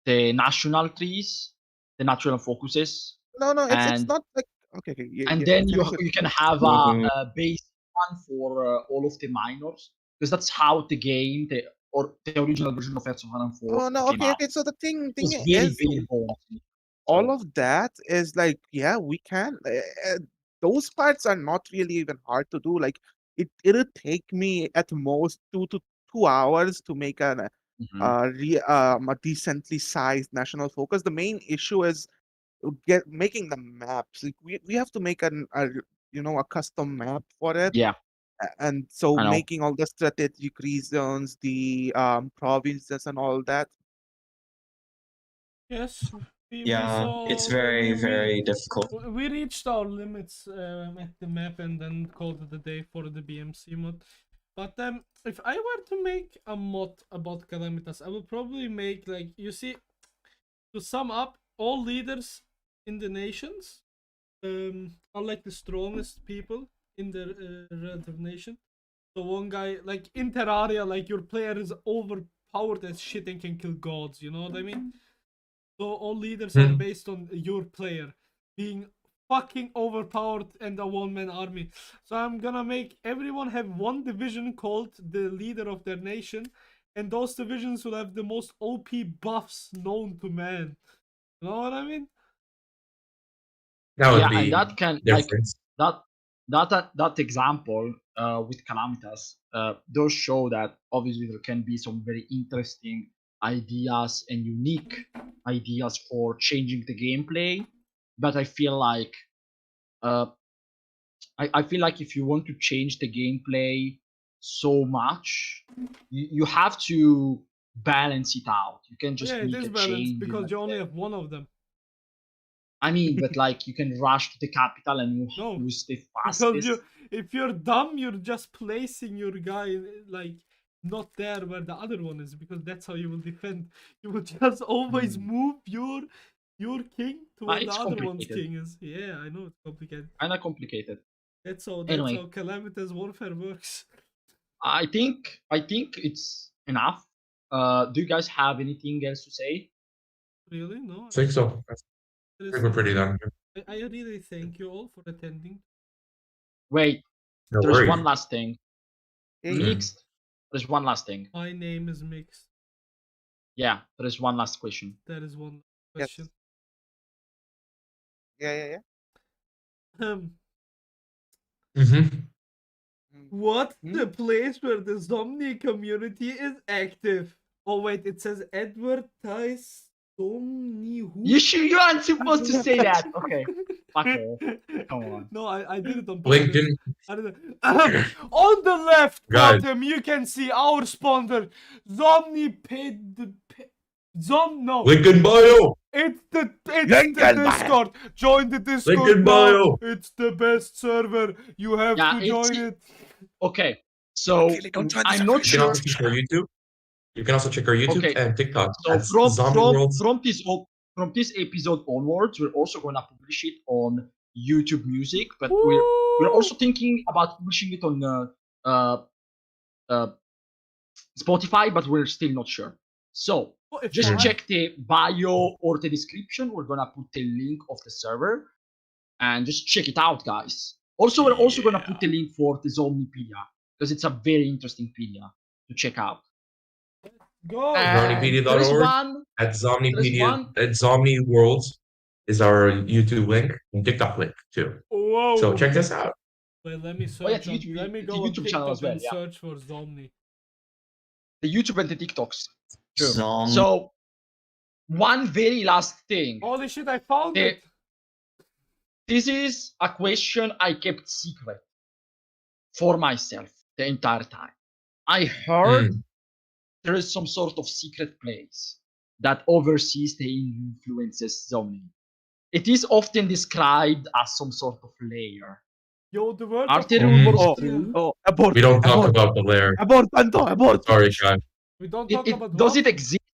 the national trees, the national focuses, No, it's and not like okay. and You then finish it. you can have Mhm. a base one for all of the minors, because that's how the game, the original version of Hearts of Iron 4 Oh no, came out. okay. So the It thing was very is, bare bones. all So of that is like, yeah, we can. Those parts are not really even hard to do. Like it'll take me at most 2 to 2 hours to make mhm. a decently sized national focus. The main issue is making the maps. Like, we have to make a custom map for it. Yeah, And so I know. making all the strategic regions, the provinces, and all that. Yes, we Yeah, it's saw very, very difficult. we reached our limits at the map and then called it a day for the BMC mod. But if I were to make a mod about Calamitas, I will probably make, like, you see, to sum up, all leaders in the nations are like the strongest people in their relative nation. So one guy, like in Terraria, like your player is overpowered as shit and can kill gods. You know what I mean? So all leaders are based on your player being fucking overpowered and a one-man army. So I'm gonna make everyone have one division called the leader of their nation, and those divisions will have the most OP buffs known to man. You know what I mean? That would Yeah, and be that can like different. that example with Calamitas does show that obviously there can be some very interesting ideas and unique ideas for changing the gameplay, but I feel like I feel like if you want to change the gameplay so much, you have to balance it out. You can Yeah, just it make is a balanced change because like you only have one of them. I mean, but like you can rush to the capital and No, who's the because fastest. if you're dumb, you're just placing your guy like not there where the other one is, because that's how you will defend. You will just always move your king to where the It's other one's complicated, king is. Yeah, I know it's complicated. kind of complicated. That's how Anyway, Calamitous warfare works. I think it's enough. Do you guys have anything else to say? Really? No. I think so. I think we're pretty done. I really thank you all for attending. Wait, No there's worries. one last thing. Yeah, Mixed. There's one last thing. My name is Mixed. Yeah, there is one last question. That is one yes. question. Yeah. Mm-hmm. What's Hmm? the place where the Xomni community is active? Oh wait, it says advertise Xomni who? You aren't supposed to say that. Okay, fuck off. Come on. No, I did it on purpose. LinkedIn. I did it. On the left Guys. bottom, you can see our sponsor, Xomnipedia. No. Link in bio. It's the Link in bio. Discord. Join the Discord Link in now. bio. It's the best server. You have Yeah, to join it. Okay, So don't join the I'm not You can sure. also check our YouTube. You can also check our YouTube Okay. and TikTok. So That's Xomni Worlds. from this episode onwards, we're also gonna publish it on YouTube Music, but we're also thinking about publishing it on Spotify, but we're still not sure. So just check the bio or the description. We're gonna put the link of the server, and just check it out, guys. Also, we're also gonna put the link for the Xomnipedia because it's a very interesting pedia to check out. Go. And there is Xomnipedia.org one. at Xomnipedia one- at Xomni Worlds is our YouTube link and TikTok link too. Whoa. So check this out. Wait, let me Oh, yeah, search. Let me the go on YouTube channel TikTok as well, and yeah. search for Xomni. The YouTube and the TikToks. True. Xom. So one very last thing. Holy shit! I found The- it. This is a question I kept secret for myself the entire time. I heard there is some sort of secret place that oversees the influences Xomni. It is often described as some sort of layer. Yo, the word Are of there course- rumors Oh, too? oh, abort. We don't talk abort, about the Lair. abort, Panto, abort. Sorry, Kai. We don't talk about Does what? it exist?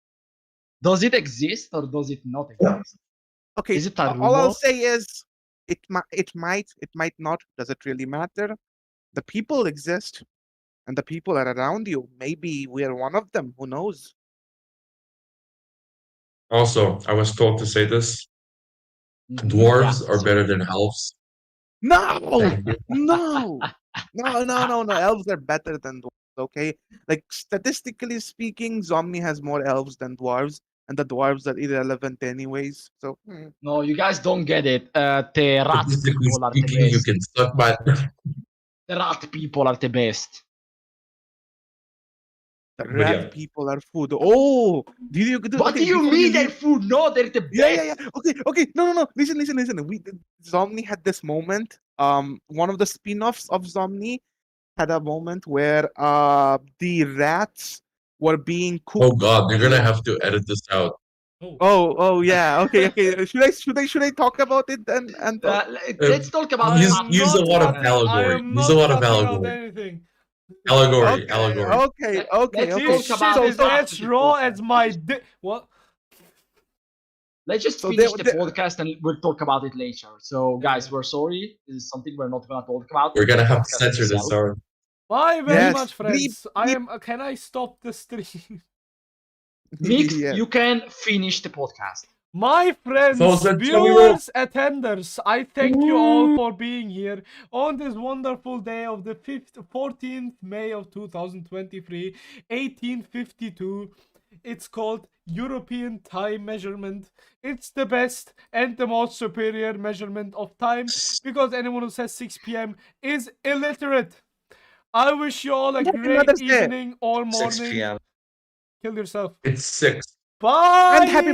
Does it exist or does it not exist? Okay, Is it a all I'll rumor? say is it might not. Does it really matter? The people exist, and the people are around you. Maybe we are one of them. Who knows? Also, I was told to say this. Mhm. Dwarves Yeah, are so- better than elves. No, Thank you. no, no. Elves are better than dwarves. Okay, like statistically speaking, Xomni has more elves than dwarves, and the dwarves are irrelevant anyways. So No, you guys don't get it. The rat Statistically people are the speaking, you best. can suck my. The rat people are the best. the But rat yeah. people are food. Oh, did you? What do you before mean they're leave- food? No, they're the best. Yeah. Okay. No. Listen. Xomni had this moment. One of the spin-offs of Xomni had a moment where the rats were being cooked. Oh God, they're gonna have to edit this out. Oh yeah. Okay. Should I talk about it then? And Let's talk about Use- something use a lot of different. allegory. I am Use not a lot of cutting out allegory. anything. Allegory. Allegory. Okay. Let's This talk about shit it is after as the raw podcast. as my dick. What? Let's just So finish they- the podcast and we'll talk about it later. So, guys, Yeah. we're sorry. This is something we're not gonna talk about. We're gonna in the have to podcast censor this. itself. Sorry. Bye very Yes, much, friends. bleep, I bleep. am. Can I stop the stream? Mix, Yeah. you can finish the podcast. My friends, Folks, let's go, we viewers, attenders, I thank you all for being here on this wonderful day of the 14th May of 2023, 1852. It's called European Time Measurement. It's the best and the most superior measurement of time because anyone who says 6 p.m. is illiterate. I wish you all a Happy great Mother's Day. evening or 6 morning. p.m. Kill yourself. It's 6. Bye! And happy